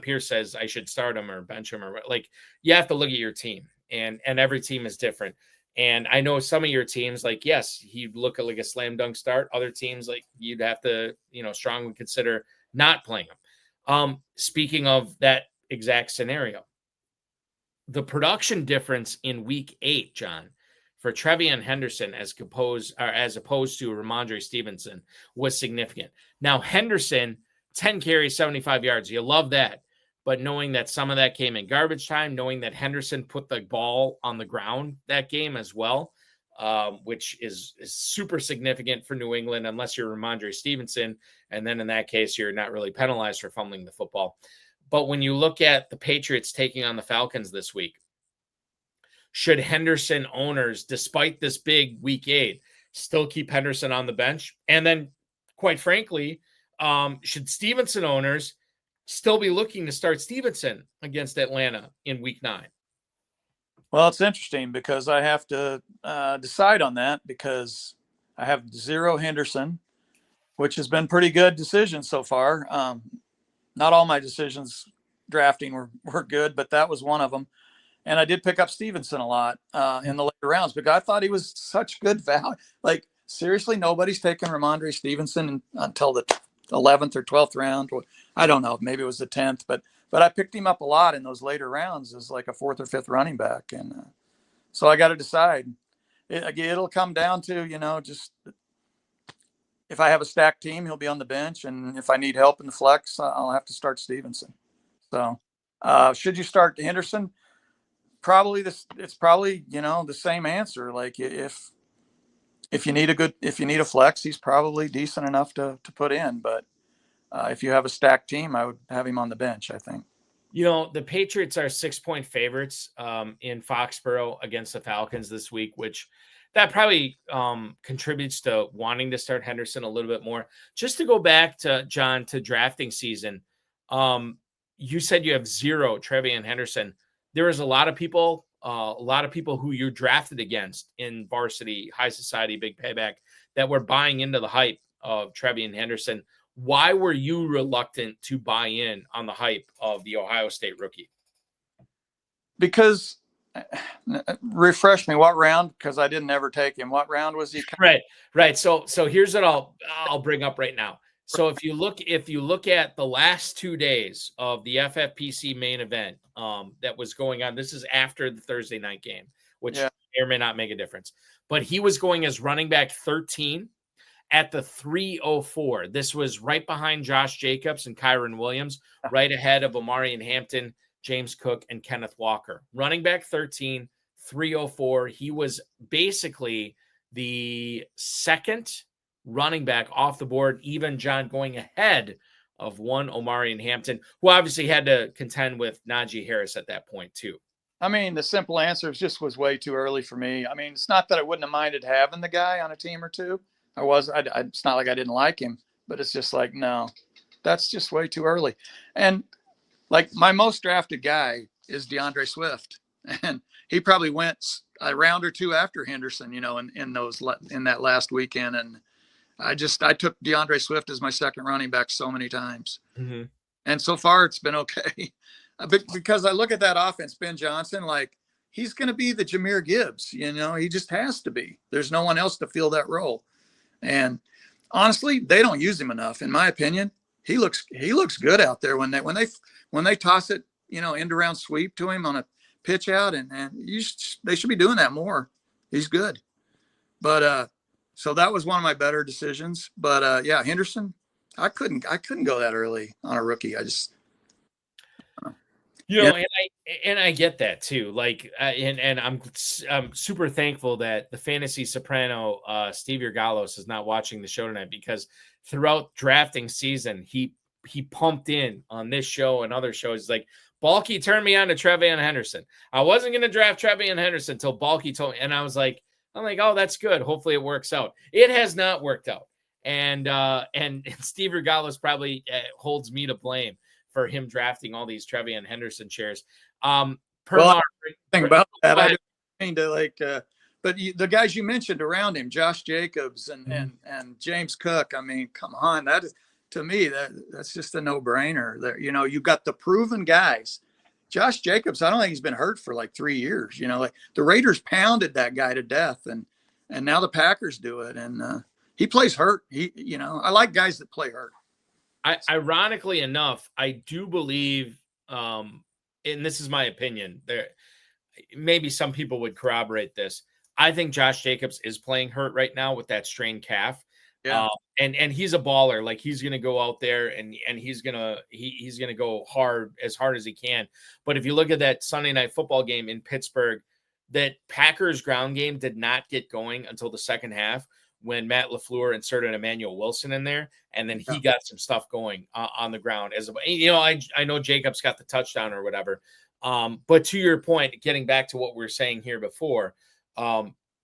[SPEAKER 2] Pierce says I should start him or bench him, or like you have to look at your team. And every team is different. And I know some of your teams, like, yes, he'd look at like a slam dunk start. Other teams, like, you'd have to, strongly consider not playing him. Speaking of that exact scenario, the production difference in week 8, John, for Trevian Henderson as opposed to Ramondre Stevenson was significant. Now, Henderson, 10 carries, 75 yards. You love that. But knowing that some of that came in garbage time, knowing that Henderson put the ball on the ground that game as well, which is super significant for New England, unless you're Ramondre Stevenson. And then in that case, you're not really penalized for fumbling the football. But when you look at the Patriots taking on the Falcons this week, should Henderson owners, despite this big week 8, still keep Henderson on the bench? And then, quite frankly, should Stevenson owners still be looking to start Stevenson against Atlanta in week 9?
[SPEAKER 3] Well, it's interesting because I have to decide on that because I have 0 Henderson, which has been pretty good decision so far. Not all my decisions drafting were good, but that was one of them. And I did pick up Stevenson a lot in the later rounds because I thought he was such good value. Like, seriously, nobody's taken Ramondre Stevenson until the 11th or 12th round. I don't know. Maybe it was the 10th, but I picked him up a lot in those later rounds as like a 4th or 5th running back. And so I got to decide. It'll come down to, just if I have a stacked team, he'll be on the bench. And if I need help in the flex, I'll have to start Stevenson. So should you start Henderson? It's probably, the same answer. Like if you need a flex, he's probably decent enough to put in. But if you have a stacked team, I would have him on the bench, I think.
[SPEAKER 2] The Patriots are 6-point favorites in Foxborough against the Falcons this week, which that probably contributes to wanting to start Henderson a little bit more. Just to go back to, John, to drafting season, you said you have 0 Trevian Henderson. There is a lot of people who you drafted against in varsity, high society, big payback that were buying into the hype of Trevian Henderson. Why were you reluctant to buy in on the hype of the Ohio State rookie?
[SPEAKER 3] Because, refresh me, what round? Because I didn't ever take him. What round was he?
[SPEAKER 2] Right. So here's what I'll bring up right now. So if you look at the last 2 days of the FFPC main event that was going on, this is after the Thursday night game, which may or may not make a difference. But he was going as running back 13 at the 304. This was right behind Josh Jacobs and Kyron Williams, right ahead of Omarion Hampton, James Cook, and Kenneth Walker. Running back 13, 304. He was basically the second running back off the board, even John going ahead of one Omarion Hampton, who obviously had to contend with Najee Harris at that point too.
[SPEAKER 3] I mean, the simple answer was way too early for me. I mean, it's not that I wouldn't have minded having the guy on a team or two. It's not like I didn't like him, but it's just like, no, that's just way too early. And like my most drafted guy is DeAndre Swift, and he probably went a round or two after Henderson, in that last weekend. And I took DeAndre Swift as my second running back so many times.
[SPEAKER 2] Mm-hmm.
[SPEAKER 3] And so far it's been okay. Because I look at that offense, Ben Johnson, like he's going to be the Jahmyr Gibbs, he just has to be. There's no one else to fill that role. And honestly, they don't use him enough. In my opinion, he looks good out there when they toss it, end around sweep to him on a pitch out, and they should be doing that more. He's good. But, so that was one of my better decisions, but Henderson, I couldn't go that early on a rookie. I just,
[SPEAKER 2] and I get that too. Like, and I'm super thankful that the fantasy soprano Steve Urgalos is not watching the show tonight, because throughout drafting season, he he pumped in on this show and other shows. Like, Balky turned me on to Trevian Henderson. I wasn't going to draft Trevian Henderson until Balky told me. And I'm like, oh, that's good. Hopefully it works out. It has not worked out. And Steve Regalos probably holds me to blame for him drafting all these Trevian Henderson shares.
[SPEAKER 3] Thing about that, I didn't mean to but the guys you mentioned around him, Josh Jacobs and James Cook. I mean, come on, that is, to me, that's just a no-brainer. There, you've got the proven guys. Josh Jacobs, I don't think he's been hurt for like 3 years. Like the Raiders pounded that guy to death, and now the Packers do it, and he plays hurt. I like guys that play hurt.
[SPEAKER 2] Ironically enough, I do believe, and this is my opinion, there maybe some people would corroborate this. I think Josh Jacobs is playing hurt right now with that strained calf.
[SPEAKER 3] Yeah.
[SPEAKER 2] And he's a baller. Like, he's going to go out there and he's going to go as hard as he can. But if you look at that Sunday Night Football game in Pittsburgh, that Packers ground game did not get going until the second half, when Matt LaFleur inserted Emmanuel Wilson in there, and then he got some stuff going on the ground. I know Jacobs got the touchdown or whatever. But to your point, getting back to what we were saying here before,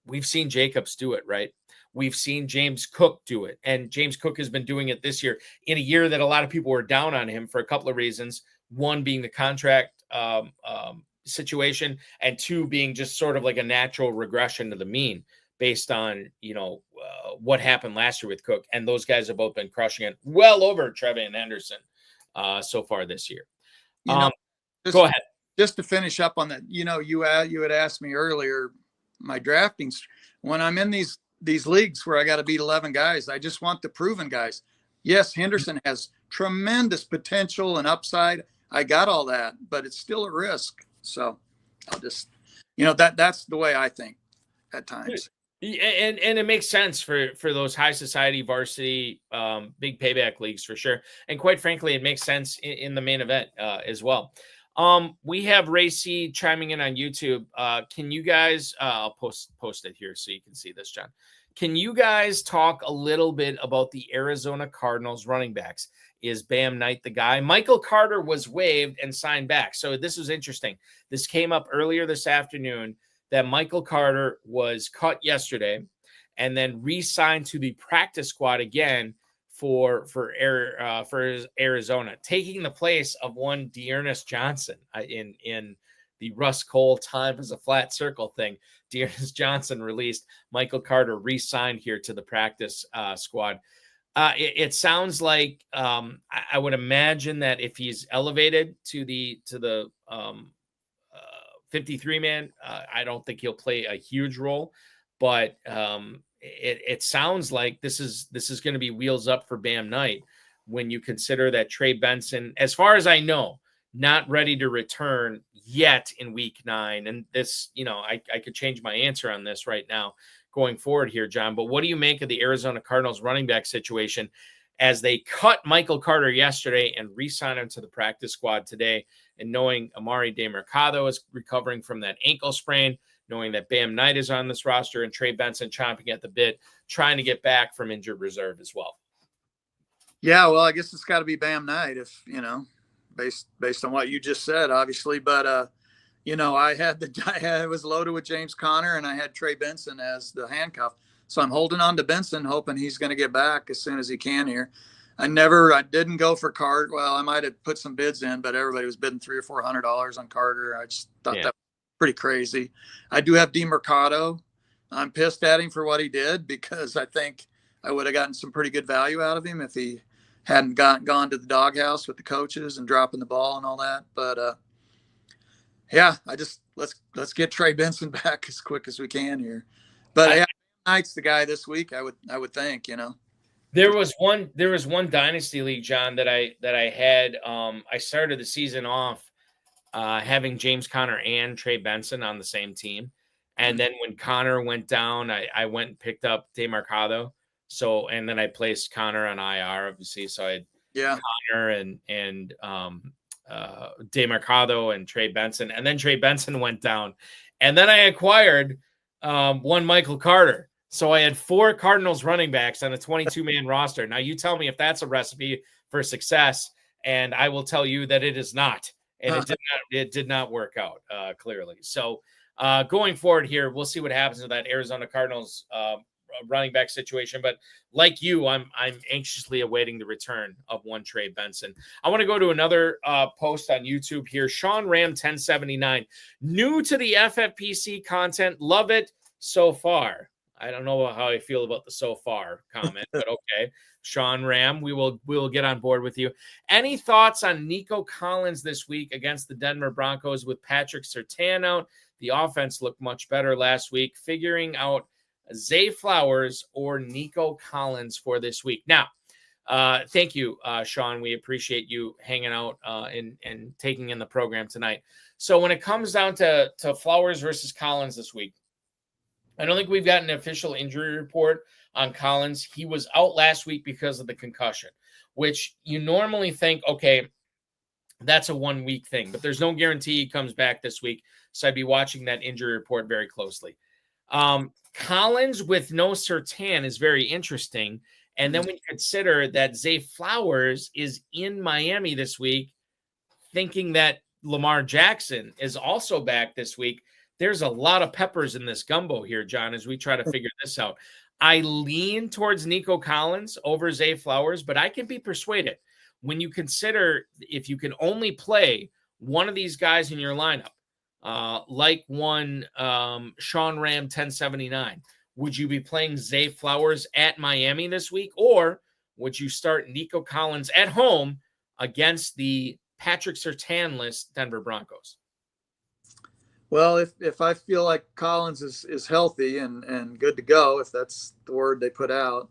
[SPEAKER 2] we've seen Jacobs do it, right? We've seen James Cook do it, and James Cook has been doing it this year in a year that a lot of people were down on him for a couple of reasons. One being the contract situation, and two being just sort of like a natural regression to the mean based on, what happened last year with Cook. And those guys have both been crushing it well over Trevian Henderson so far this year. Go ahead.
[SPEAKER 3] Just to finish up on that, you had asked me earlier, my drafting, when I'm in these leagues where I got to beat 11 guys, I just want the proven guys. Yes, Henderson has tremendous potential and upside. I got all that, but it's still a risk. So I'll just, that's the way I think at times.
[SPEAKER 2] And it makes sense for those high society varsity big payback leagues for sure. And quite frankly, it makes sense in the main event as well. We have Ray C chiming in on YouTube. Can you guys, I'll post it here so you can see this, John. Can you guys talk a little bit about the Arizona Cardinals running backs? Is Bam Knight the guy? Michael Carter was waived and signed back. So this was interesting. This came up earlier this afternoon that Michael Carter was cut yesterday and then re-signed to the practice squad again for Arizona, taking the place of one Dearness Johnson in the Russ Cole time as a flat circle thing. Dearness Johnson released. Michael Carter re-signed here to the practice squad. It sounds like I would imagine that if he's elevated to the 53 man, I don't think he'll play a huge role, but it sounds like this is going to be wheels up for Bam Knight when you consider that Trey Benson, as far as I know, not ready to return yet in week 9. And this, I could change my answer on this right now going forward here, John, but what do you make of the Arizona Cardinals running back situation as they cut Michael Carter yesterday and re-signed him to the practice squad today, and knowing Amari DeMercado is recovering from that ankle sprain, knowing that Bam Knight is on this roster and Trey Benson chomping at the bit, trying to get back from injured reserve as well?
[SPEAKER 3] Yeah, well, I guess it's got to be Bam Knight if, based on what you just said, obviously. But, I was loaded with James Conner and I had Trey Benson as the handcuff. So I'm holding on to Benson, hoping he's going to get back as soon as he can here. I didn't go for Carter. Well, I might have put some bids in, but everybody was bidding $300 or $400 on Carter. I just thought that was pretty crazy. I do have DeMercado. I'm pissed at him for what he did, because I think I would have gotten some pretty good value out of him if he hadn't gone to the doghouse with the coaches and dropping the ball and all that. But let's get Trey Benson back as quick as we can here. But Knight's the guy this week, I would think,
[SPEAKER 2] There was one dynasty league, John, that I had. I started the season off having James Conner and Trey Benson on the same team. And then when Conner went down, I went and picked up DeMercado. So, and then I placed Conner on IR, obviously. So I had Conner and DeMercado and Trey Benson. And then Trey Benson went down. And then I acquired one Michael Carter. So I had 4 Cardinals running backs on a 22-man roster. Now you tell me if that's a recipe for success, and I will tell you that it is not. And it did not work out, clearly. So going forward here, we'll see what happens with that Arizona Cardinals running back situation. But like you, I'm anxiously awaiting the return of one Trey Benson. I want to go to another post on YouTube here. Sean Ram 1079, new to the FFPC content, love it so far. I don't know how I feel about the so far comment, but okay. Sean Ram, we will get on board with you. Any thoughts on Nico Collins this week against the Denver Broncos with Patrick Surtain out? The offense looked much better last week. Figuring out Zay Flowers or Nico Collins for this week. Now, thank you, Sean. We appreciate you hanging out and taking in the program tonight. So when it comes down to Flowers versus Collins this week, I don't think we've got an official injury report on Collins. He was out last week because of the concussion, which you normally think, okay, that's a 1 week thing, but there's no guarantee he comes back this week. So I'd be watching that injury report very closely. Collins with no Surtain is very interesting. And then when you consider that Zay Flowers is in Miami this week, thinking that Lamar Jackson is also back this week, there's a lot of peppers in this gumbo here, John, as we try to figure this out. I lean towards Nico Collins over Zay Flowers, but I can be persuaded when you consider if you can only play one of these guys in your lineup, like one Sean Ram 1079, would you be playing Zay Flowers at Miami this week, or would you start Nico Collins at home against the Patrick Surtain-less Denver Broncos?
[SPEAKER 3] Well, if I feel like Collins is healthy and good to go, if that's the word they put out,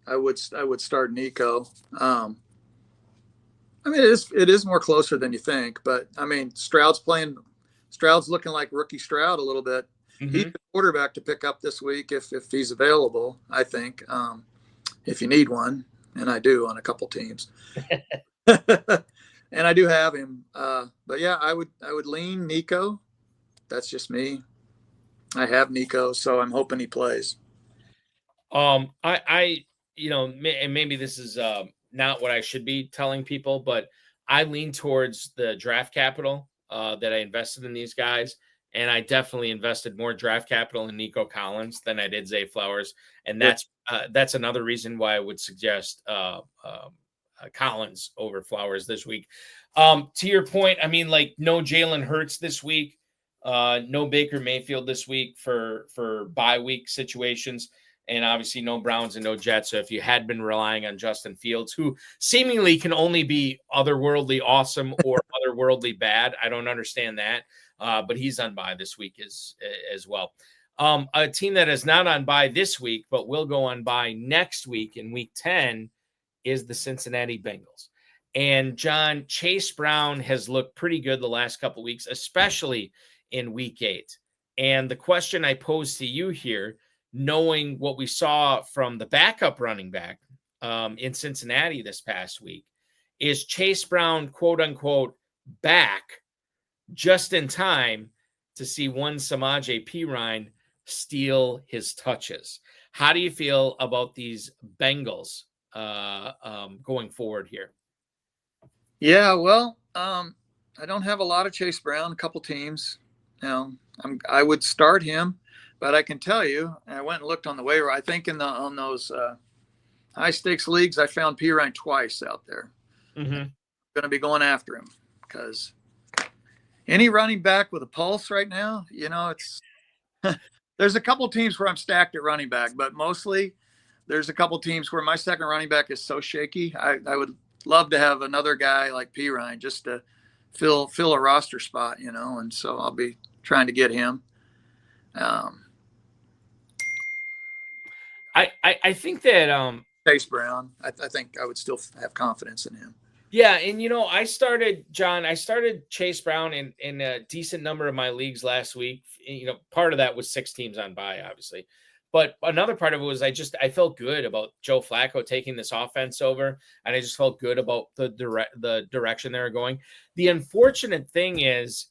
[SPEAKER 3] I would start Nico. I mean, it is more closer than you think, but I mean, Stroud's looking like rookie Stroud a little bit. Mm-hmm. He's the quarterback to pick up this week if he's available, I think, if you need one, and I do on a couple teams. And I do have him. But yeah, I would lean Nico. That's just me. I have Nico, so I'm hoping he plays.
[SPEAKER 2] I and maybe this is not what I should be telling people, but I lean towards the draft capital that I invested in these guys, and I definitely invested more draft capital in Nico Collins than I did Zay Flowers, and that's another reason why I would suggest Collins over Flowers this week. To your point, I mean, like, no Jalen Hurts this week. No Baker Mayfield this week for bye week situations, and obviously no Browns and no Jets. So if you had been relying on Justin Fields, who seemingly can only be otherworldly awesome or otherworldly bad, I don't understand that. But he's on bye this week as well. A team that is not on bye this week, but will go on bye next week in week 10 is the Cincinnati Bengals. And John, Chase Brown has looked pretty good the last couple of weeks, especially in week 8. And the question I pose to you here, knowing what we saw from the backup running back in Cincinnati this past week, is Chase Brown, quote unquote, back just in time to see one Samaje Perine steal his touches? How do you feel about these Bengals going forward here?
[SPEAKER 3] Yeah, well, I don't have a lot of Chase Brown, a couple teams. I would start him, but I can tell you, I went and looked on the waiver. I think on those high stakes leagues, I found Perine twice out there. Mm-hmm. I'm going to be going after him because any running back with a pulse right now, it's there's a couple teams where I'm stacked at running back, but mostly there's a couple teams where my second running back is so shaky. I would love to have another guy like Perine just to fill a roster spot, and so I'll be trying to get him.
[SPEAKER 2] I think that
[SPEAKER 3] Chase Brown, I think I would still have confidence in him.
[SPEAKER 2] Yeah, and I started Chase Brown in a decent number of my leagues last week. Part of that was 6 teams on bye, obviously. But another part of it was I felt good about Joe Flacco taking this offense over, and I just felt good about the direction they were going. The unfortunate thing is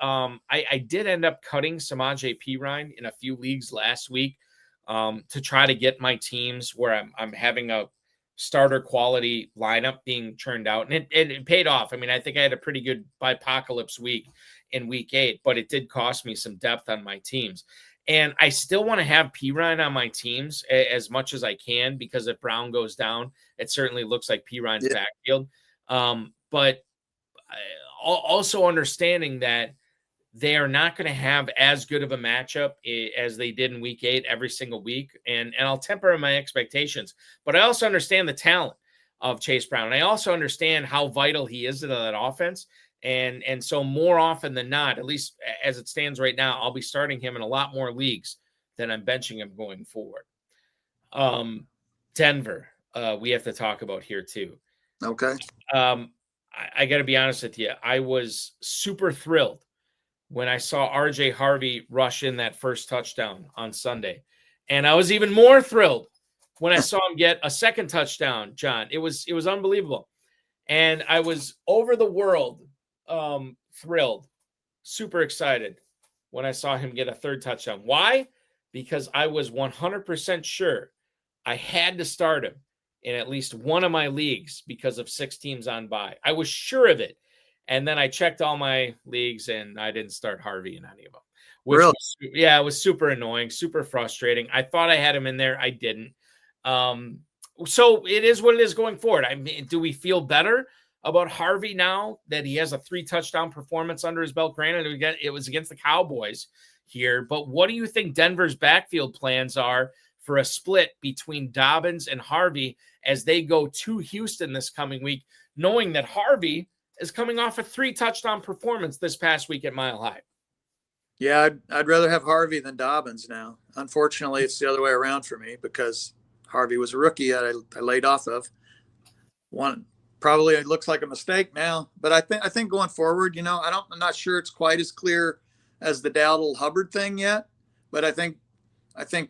[SPEAKER 2] I did end up cutting Samaje Perine in a few leagues last week, to try to get my teams where I'm having a starter quality lineup being churned out. And it paid off. I mean, I think I had a pretty good apocalypse week in week 8, but it did cost me some depth on my teams. And I still want to have Pirine on my teams as much as I can, because if Brown goes down, it certainly looks like Pirine's backfield. But also understanding that they are not going to have as good of a matchup as they did in week 8 every single week. And I'll temper my expectations, but I also understand the talent of Chase Brown. And I also understand how vital he is to that offense. And so more often than not, at least as it stands right now, I'll be starting him in a lot more leagues than I'm benching him going forward. Denver, we have to talk about here too.
[SPEAKER 3] Okay.
[SPEAKER 2] I got to be honest with you. I was super thrilled when I saw RJ Harvey rush in that first touchdown on Sunday. And I was even more thrilled when I saw him get a second touchdown, John. It was unbelievable. And I was over the world thrilled, super excited when I saw him get a third touchdown. Why? Because I was 100% sure I had to start him in at least one of my leagues because of 6 teams on bye. I was sure of it. And then I checked all my leagues and I didn't start Harvey in any of them.
[SPEAKER 3] Really?
[SPEAKER 2] It was super annoying, super frustrating. I thought I had him in there. I didn't. So it is what it is going forward. I mean, do we feel better about Harvey now that he has a 3 touchdown performance under his belt? Granted, it was against the Cowboys here, but what do you think Denver's backfield plans are for a split between Dobbins and Harvey as they go to Houston this coming week, knowing that Harvey is coming off a 3 touchdown performance this past week at Mile High?
[SPEAKER 3] Yeah, I'd rather have Harvey than Dobbins now. Unfortunately, it's the other way around for me because Harvey was a rookie that I laid off of. One probably it looks like a mistake now, but I think going forward, I'm not sure it's quite as clear as the Dowdle Hubbard thing yet, but I think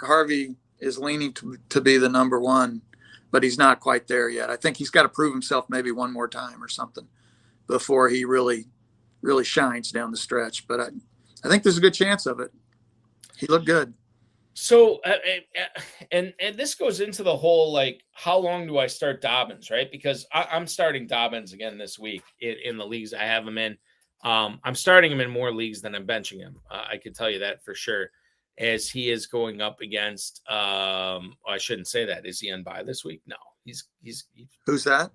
[SPEAKER 3] Harvey is leaning to be the number 1, but he's not quite there yet. I think he's got to prove himself maybe one more time or something before he really, really shines down the stretch. But I think there's a good chance of it. He looked good.
[SPEAKER 2] So, and this goes into the whole, like, how long do I start Dobbins, right? Because I'm starting Dobbins again this week in the leagues I have him in. I'm starting him in more leagues than I'm benching him. I can tell you that for sure, as he is going up against, I shouldn't say that. Is he on bye this week? No, he's
[SPEAKER 3] Who's that?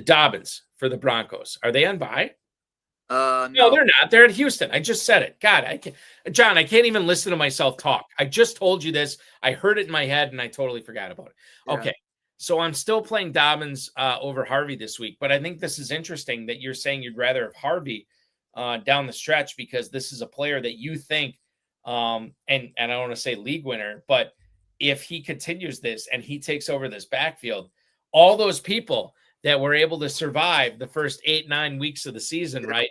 [SPEAKER 2] Dobbins for the Broncos. Are they on bye?
[SPEAKER 3] No,
[SPEAKER 2] they're not. They're at Houston. I just said it. God, I can't even listen to myself talk. I just told you this. I heard it in my head and I totally forgot about it.
[SPEAKER 3] Yeah.
[SPEAKER 2] Okay. So I'm still playing Dobbins over Harvey this week, but I think this is interesting that you're saying you'd rather have Harvey down the stretch, because this is a player that you think, and I don't want to say league winner, but if he continues this and he takes over this backfield, all those people that were able to survive the first 8-9 weeks of the season, right,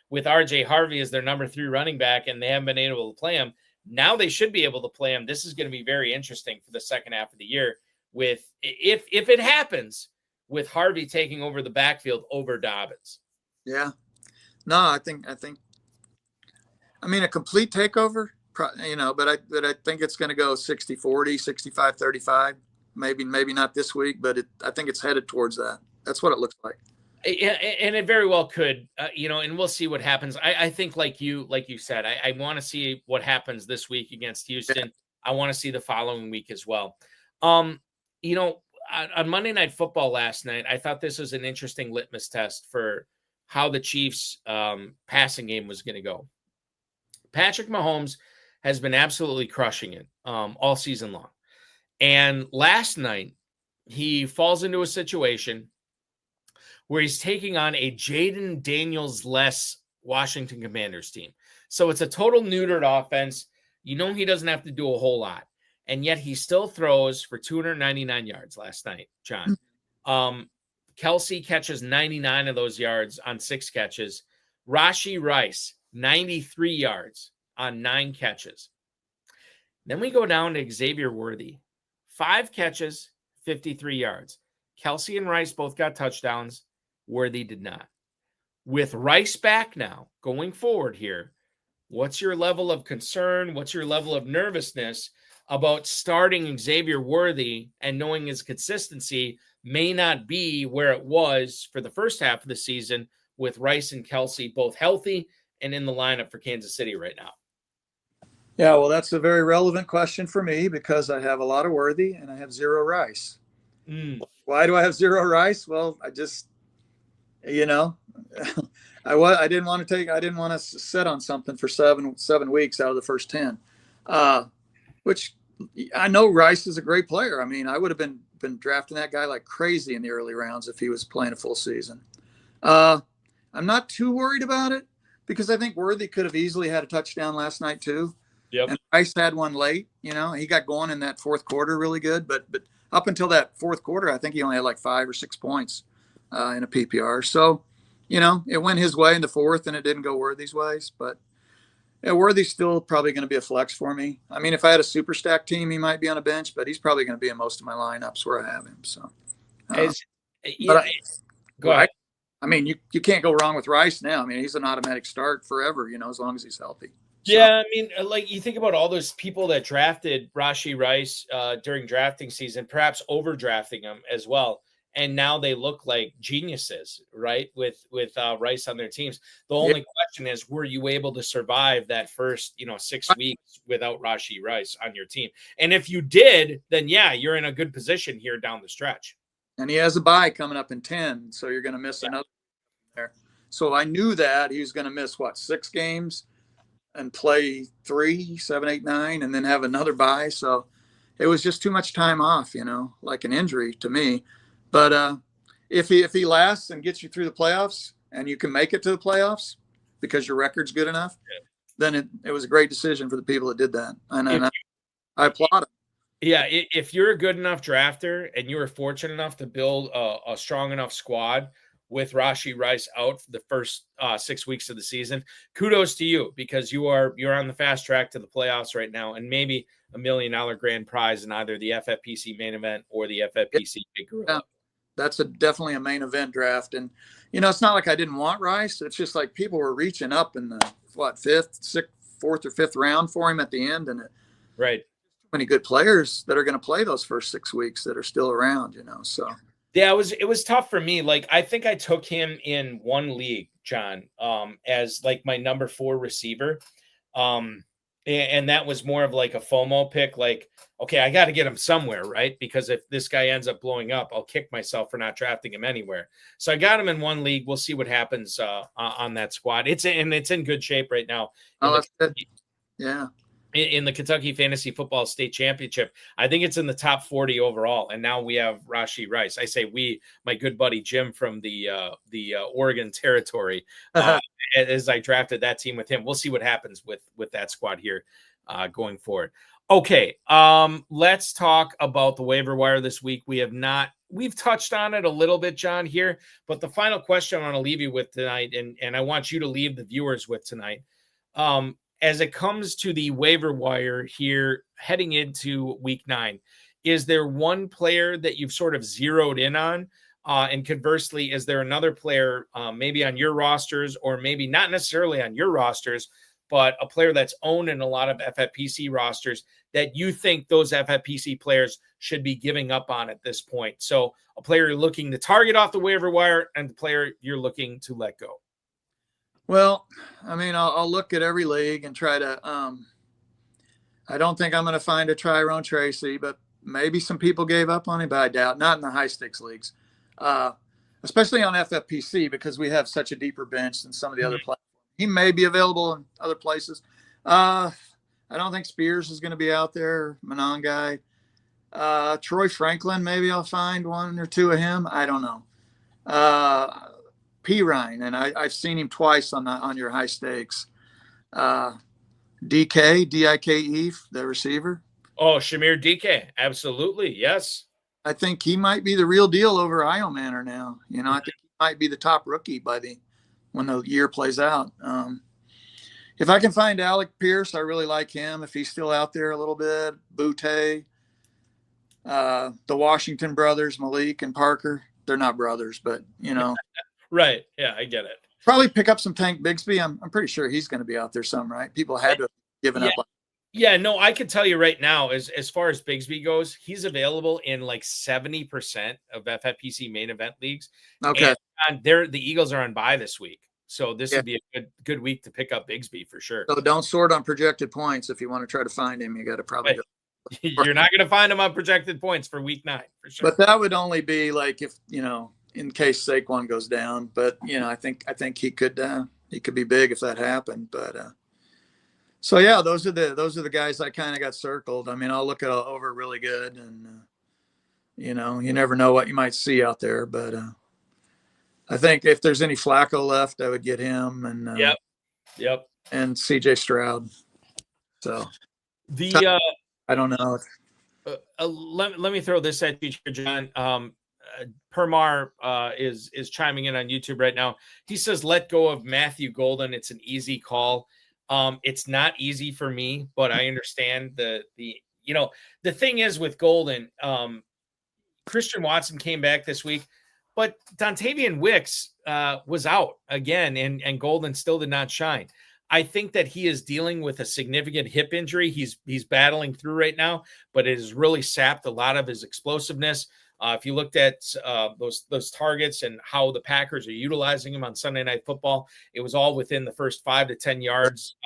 [SPEAKER 2] with RJ Harvey as their number 3 running back, and they haven't been able to play him. Now they should be able to play him. This is going to be very interesting for the second half of the year, with if it happens, with Harvey taking over the backfield over Dobbins.
[SPEAKER 3] Yeah. No, I mean, a complete takeover, but I think it's going to go 60-40, 65-35. Maybe not this week, but I think it's headed towards that. That's what it looks like.
[SPEAKER 2] And it very well could, and we'll see what happens. I think like you said, I want to see what happens this week against Houston. Yeah. I want to see the following week as well. On Monday Night Football last night, I thought this was an interesting litmus test for how the Chiefs passing game was going to go. Patrick Mahomes has been absolutely crushing it all season long. And last night, he falls into a situation where he's taking on a Jaden Daniels-less Washington Commanders team. So it's a total neutered offense. He doesn't have to do a whole lot. And yet he still throws for 299 yards last night, John. Kelsey catches 99 of those yards on 6 catches. Rashee Rice, 93 yards on 9 catches. Then we go down to Xavier Worthy. 5 catches, 53 yards. Kelsey and Rice both got touchdowns. Worthy did not. With Rice back now, going forward here, what's your level of concern? What's your level of nervousness about starting Xavier Worthy and knowing his consistency may not be where it was for the first half of the season with Rice and Kelsey both healthy and in the lineup for Kansas City right now?
[SPEAKER 3] Yeah, well, that's a very relevant question for me because I have a lot of Worthy and I have zero Rice. Why do I have zero Rice? Well, I just, I didn't want to sit on something for seven weeks out of the first 10, which I know Rice is a great player. I mean, I would have been drafting that guy like crazy in the early rounds if he was playing a full season. I'm not too worried about it because I think Worthy could have easily had a touchdown last night too.
[SPEAKER 2] Yep.
[SPEAKER 3] And Rice had one late, he got going in that fourth quarter really good, but up until that fourth quarter, I think he only had like 5 or 6 points in a PPR. So, it went his way in the fourth and it didn't go Worthy's ways, but Worthy's still probably going to be a flex for me. I mean, if I had a super stack team, he might be on a bench, but he's probably going to be in most of my lineups where I have him. So,
[SPEAKER 2] go ahead.
[SPEAKER 3] I mean, you can't go wrong with Rice now. I mean, he's an automatic start forever, as long as he's healthy. So.
[SPEAKER 2] Yeah, I mean, like you think about all those people that drafted Rashee Rice during drafting season, perhaps overdrafting him as well, and now they look like geniuses, right? With Rice on their teams. The only question is, were you able to survive that first 6 weeks without Rashee Rice on your team? And if you did, then yeah, you're in a good position here down the stretch.
[SPEAKER 3] And he has a bye coming up in 10, so you're going to miss another there. So I knew that he was going to miss 6 games and play 3, 7, 8, 9, and then have another bye. So it was just too much time off, like an injury to me. But if he lasts and gets you through the playoffs and you can make it to the playoffs because your record's good enough, then it was a great decision for the people that did that. And I applaud them.
[SPEAKER 2] Yeah, if you're a good enough drafter and you were fortunate enough to build a strong enough squad with Rashee Rice out for the first 6 weeks of the season, kudos to you because you're on the fast track to the playoffs right now and maybe $1 million grand prize in either the FFPC Main Event or the FFPC Big Gorilla. Yeah,
[SPEAKER 3] that's definitely a main event draft. And, it's not like I didn't want Rice. It's just like people were reaching up in the, 4th or 5th round for him at the end. And
[SPEAKER 2] right.
[SPEAKER 3] Many good players that are going to play those first 6 weeks that are still around, so.
[SPEAKER 2] Yeah, it was tough for me. Like, I think I took him in one league, John, as like my number 4 receiver. And that was more of like a FOMO pick. Like, okay, I got to get him somewhere, right? Because if this guy ends up blowing up, I'll kick myself for not drafting him anywhere. So I got him in one league. We'll see what happens on that squad. It's in good shape right now.
[SPEAKER 3] Oh, that's good. Yeah.
[SPEAKER 2] In the Kentucky Fantasy Football State Championship. I think it's in the top 40 overall. And now we have Rashee Rice. I say we, my good buddy Jim from the Oregon territory, as I drafted that team with him. We'll see what happens with that squad here going forward. Okay, let's talk about the waiver wire this week. We've touched on it a little bit, John, here, but the final question I want to leave you with tonight, and I want you to leave the viewers with tonight, as it comes to the waiver wire here heading into week 9, is there one player that you've sort of zeroed in on? And conversely, is there another player maybe on your rosters or maybe not necessarily on your rosters, but a player that's owned in a lot of FFPC rosters that you think those FFPC players should be giving up on at this point? So a player you're looking to target off the waiver wire and the player you're looking to let go.
[SPEAKER 3] Well, I mean, I'll look at every league and try to I don't think I'm going to find a Tyrone Tracy, but maybe some people gave up on him, but I doubt. Not in the high-stakes leagues, especially on FFPC because we have such a deeper bench than some of the other players. He may be available in other places. I don't think Spears is going to be out there, Manon guy. Troy Franklin, maybe I'll find 1 or 2 of him. I don't know. P. Ryan, and I've seen him twice on your high stakes. DK, D-I-K-E, the receiver.
[SPEAKER 2] Oh, Shamir DK, absolutely, yes.
[SPEAKER 3] I think he might be the real deal over Io Manor now. I think he might be the top rookie when the year plays out. If I can find Alec Pierce, I really like him. If he's still out there a little bit, Butte, the Washington brothers, Malik and Parker. They're not brothers, but
[SPEAKER 2] Right. Yeah, I get it.
[SPEAKER 3] Probably pick up some Tank Bigsby. I'm pretty sure he's going to be out there some, right? People had to have given up.
[SPEAKER 2] Yeah, no, I can tell you right now, as far as Bigsby goes, he's available in like 70% of FFPC main event leagues.
[SPEAKER 3] Okay.
[SPEAKER 2] And the Eagles are on bye this week. So this would be a good week to pick up Bigsby for sure.
[SPEAKER 3] So don't sort on projected points. If you want to try to find him, you got to probably go.
[SPEAKER 2] You're not going to find him on projected points for week 9 for sure.
[SPEAKER 3] But that would only be like if, in case Saquon goes down. But, I think he could be big if that happened. But so yeah, those are the guys I kind of got circled. I mean, I'll look it over really good, and you never know what you might see out there. But I think if there's any Flacco left, I would get him, and
[SPEAKER 2] yep,
[SPEAKER 3] and CJ Stroud. So I don't know.
[SPEAKER 2] Let me throw this at you, John. Permar is chiming in on YouTube right now. He says, "Let go of Matthew Golden. It's an easy call." It's not easy for me, but I understand the thing is with Golden, Christian Watson came back this week, but Dontavian Wicks was out again, and Golden still did not shine. I think that he is dealing with a significant hip injury. He's battling through right now, but it has really sapped a lot of his explosiveness. If you looked at those targets and how the Packers are utilizing him on Sunday Night Football, it was all within the first 5 to 10 yards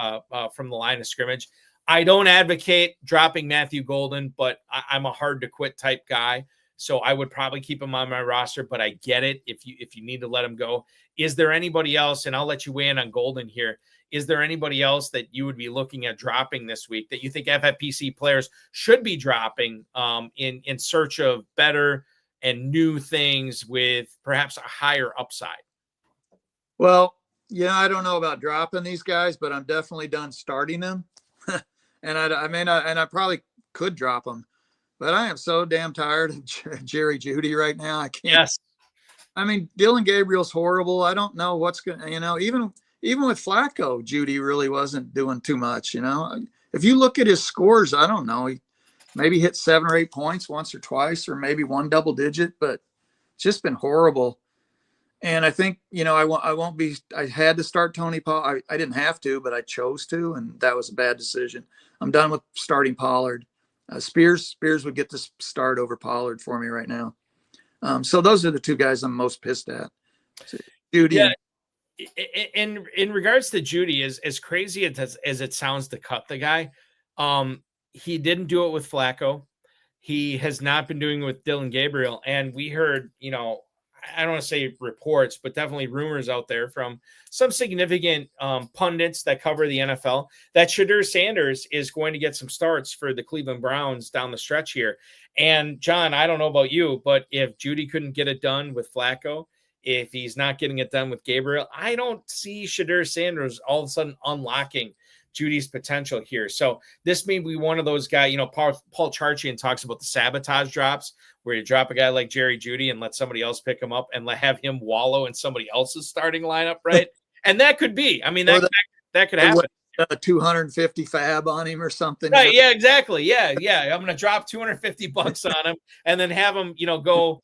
[SPEAKER 2] from the line of scrimmage. I don't advocate dropping Matthew Golden, but I'm a hard to quit type guy, so I would probably keep him on my roster. But I get it if you need to let him go. Is there anybody else? And I'll let you weigh in on Golden here. Is there anybody else that you would be looking at dropping this week that you think FFPC players should be dropping in search of better and new things with perhaps a higher upside?
[SPEAKER 3] Well, yeah, I don't know about dropping these guys, but I'm definitely done starting them. And I probably could drop them, but I am so damn tired of Jerry Jeudy right now. I can't.
[SPEAKER 2] Yes.
[SPEAKER 3] I mean, Dylan Gabriel's horrible. I don't know what's going to, even with Flacco, Jeudy really wasn't doing too much, If you look at his scores, I don't know. He maybe hit 7 or 8 points once or twice, or maybe one double digit, but it's just been horrible. And I think, I had to start Tony Pollard. I didn't have to, but I chose to, and that was a bad decision. I'm done with starting Pollard. Spears would get this start over Pollard for me right now. So those are the two guys I'm most pissed at. Jeudy.
[SPEAKER 2] Yeah. In regards to Jeudy, as crazy as it sounds to cut the guy, he didn't do it with Flacco. He has not been doing it with Dylan Gabriel. And we heard, I don't want to say reports, but definitely rumors out there from some significant pundits that cover the NFL that Shadur Sanders is going to get some starts for the Cleveland Browns down the stretch here. And John, I don't know about you, but if Jeudy couldn't get it done with Flacco, if he's not getting it done with Gabriel, I don't see Shadur Sanders all of a sudden unlocking Judy's potential here. So this may be one of those guys, Paul Charchian talks about the sabotage drops where you drop a guy like Jerry Jeudy and let somebody else pick him up and have him wallow in somebody else's starting lineup, right? And that could be, that could happen.
[SPEAKER 3] 250 fab on him or something.
[SPEAKER 2] Right, yeah, exactly. Yeah. I'm going to drop $250 on him and then have him, go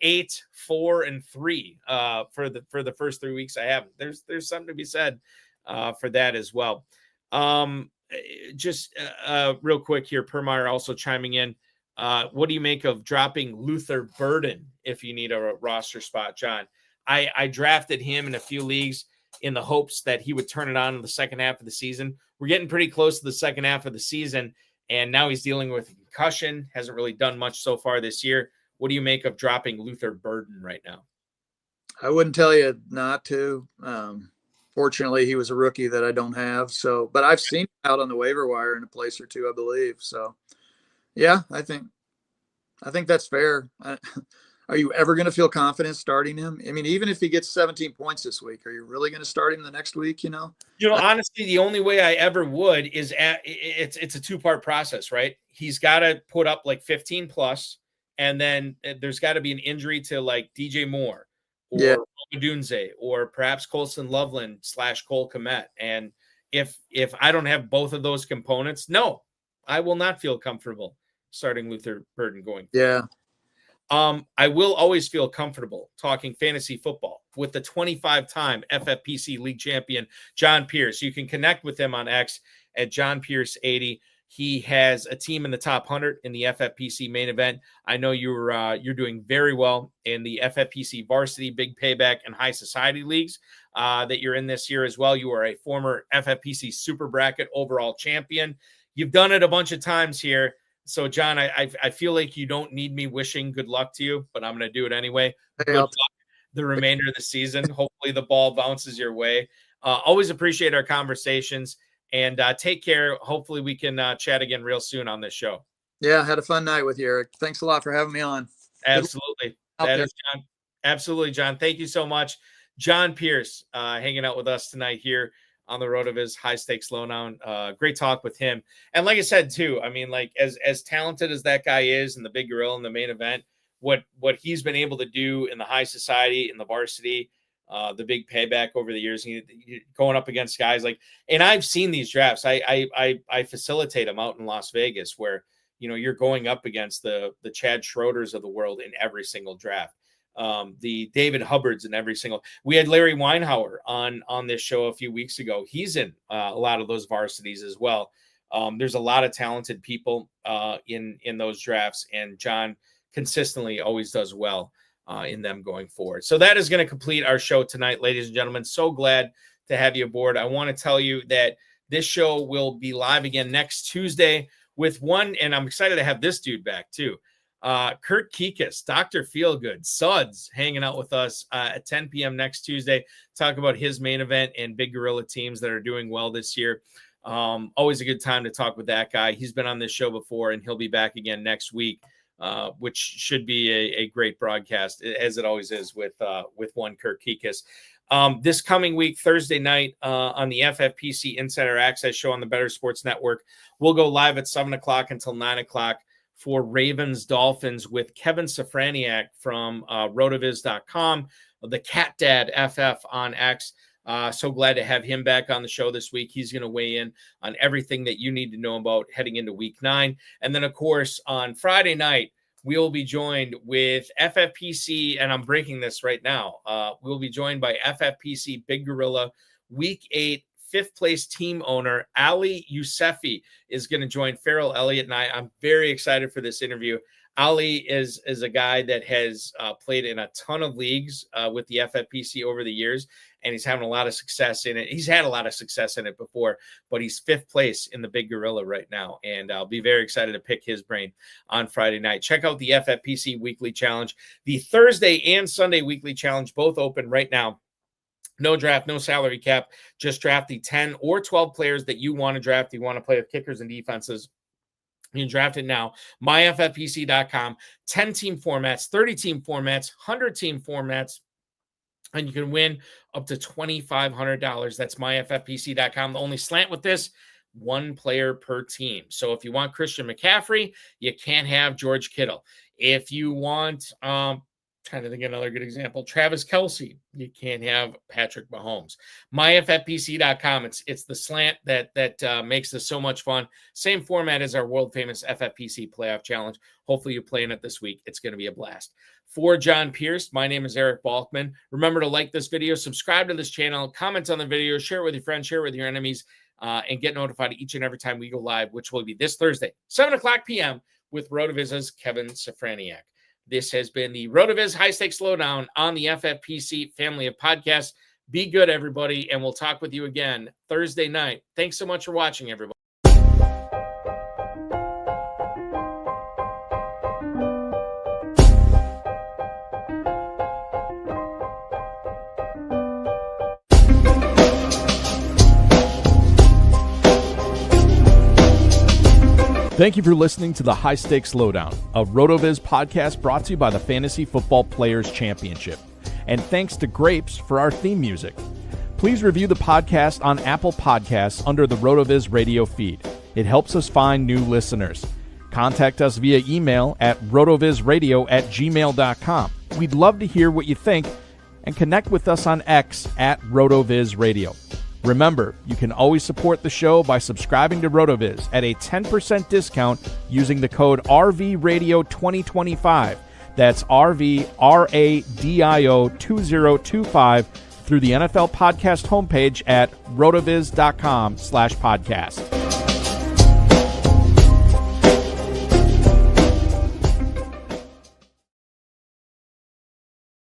[SPEAKER 2] 8, 4, and 3 for the first 3 weeks I have. There's something to be said for that as well. Just real quick here, Permeyer also chiming in. What do you make of dropping Luther Burden if you need a roster spot, John? I drafted him in a few leagues in the hopes that he would turn it on in the second half of the season. We're getting pretty close to the second half of the season, and now he's dealing with a concussion. Hasn't really done much so far this year. What do you make of dropping Luther Burden right now?
[SPEAKER 3] I wouldn't tell you not to. Fortunately, he was a rookie that I don't have. So, but I've seen him out on the waiver wire in a place or two, I believe. So, yeah, I think that's fair. Are you ever going to feel confident starting him? I mean, even if he gets 17 points this week, are you really going to start him the next week?
[SPEAKER 2] Honestly, the only way I ever would is it's a 2-part process, right? He's got to put up like 15 plus. And then there's got to be an injury to like DJ Moore or Dunze or perhaps Colson Loveland / Cole Kmet. And if I don't have both of those components, no, I will not feel comfortable starting Luther Burden going forward.
[SPEAKER 3] Yeah.
[SPEAKER 2] I will always feel comfortable talking fantasy football with the 25-time FFPC League champion, John Pierce. You can connect with him on X at John Pierce 80. He has a team in the top 100 in the FFPC Main Event. I know you're doing very well in the FFPC Varsity, Big Payback, and High Society Leagues that you're in this year as well. You are a former FFPC Super Bracket overall champion. You've done it a bunch of times here. So, John, I feel like you don't need me wishing good luck to you, but I'm going to do it anyway. Good luck the remainder of the season. Hopefully the ball bounces your way. Always appreciate our conversations. And take care. Hopefully we can chat again real soon on this show.
[SPEAKER 3] Yeah, had a fun night with you, Eric. Thanks a lot for having me on.
[SPEAKER 2] Absolutely. That is John. Absolutely, John. Thank you so much. John Pierce hanging out with us tonight here on the road of his high stakes lowdown. Great talk with him. And like I said, too, I mean, like as talented as that guy is in the Big Gorilla in the main event, what he's been able to do in the high society, in the varsity, the big payback over the years, going up against guys like, and I've seen these drafts. I facilitate them out in Las Vegas where, you're going up against the Chad Schroeders of the world in every single draft. The David Hubbards in every single, we had Larry Weinhauer on this show a few weeks ago. He's in a lot of those varsities as well. There's a lot of talented people in those drafts, and John consistently always does well in them going forward. So that is going to complete our show tonight, ladies and gentlemen. So glad to have you aboard. I want to tell you that this show will be live again next Tuesday with one, and I'm excited to have this dude back too. Kurt Kikas, Dr. Feelgood, Suds, hanging out with us at 10 p.m. next Tuesday. Talk about his main event and Big Gorilla teams that are doing well this year. Always a good time to talk with that guy. He's been on this show before, and he'll be back again next week. Which should be a great broadcast, as it always is with one Kurt Kikas. This coming week, Thursday night, on the FFPC Insider Access show on the Better Sports Network, we'll go live at 7 o'clock until 9 o'clock for Ravens Dolphins with Kevin Safraniak from rotoviz.com, the Cat Dad FF on X. So glad to have him back on the show this week. He's going to weigh in on everything that you need to know about heading into week 9. And then, of course, on Friday night, we'll be joined with FFPC, and I'm breaking this right now. We'll be joined by FFPC Big Gorilla Week 8 fifth place team owner Ali Yousefi is going to join Farrell Elliott and I. I'm very excited for this interview. Ali is a guy that has played in a ton of leagues with the FFPC over the years, and he's having a lot of success in it. He's had a lot of success in it before, but he's fifth place in the Big Gorilla right now, and I'll be very excited to pick his brain on Friday night. Check out the FFPC Weekly Challenge. The Thursday and Sunday Weekly Challenge, both open right now. No draft, no salary cap. Just draft the 10 or 12 players that you want to draft. You want to play with kickers and defenses. You can draft it now. MyFFPC.com. 10-team formats, 30-team formats, 100-team formats, and you can win up to $2,500. That's MyFFPC.com. The only slant with this, one player per team. So if you want Christian McCaffrey, you can't have George Kittle. If you want, trying to think of another good example, Travis Kelce, you can't have Patrick Mahomes. MyFFPC.com. It's the slant that makes this so much fun. Same format as our world famous FFPC Playoff Challenge. Hopefully you play in it this week. It's going to be a blast. For John Pierce, my name is Eric Balkman. Remember to like this video, subscribe to this channel, comment on the video, share it with your friends, share it with your enemies, and get notified each and every time we go live, which will be this Thursday, 7 o'clock p.m. with RotoViz's Kevin Safraniak. This has been the RotoViz High Stakes Lowdown on the FFPC family of podcasts. Be good, everybody, and we'll talk with you again Thursday night. Thanks so much for watching, everybody.
[SPEAKER 1] Thank you for listening to the High Stakes Lowdown, a RotoViz podcast brought to you by the Fantasy Football Players Championship. And thanks to Grapes for our theme music. Please review the podcast on Apple Podcasts under the RotoViz radio feed. It helps us find new listeners. Contact us via email at rotovizradio@gmail.com. We'd love to hear what you think, and connect with us on X at RotoVizRadio. Remember, you can always support the show by subscribing to RotoViz at a 10% discount using the code RVRadio2025. That's RVRADIO2025 through the NFL Podcast homepage at rotoviz.com/podcast.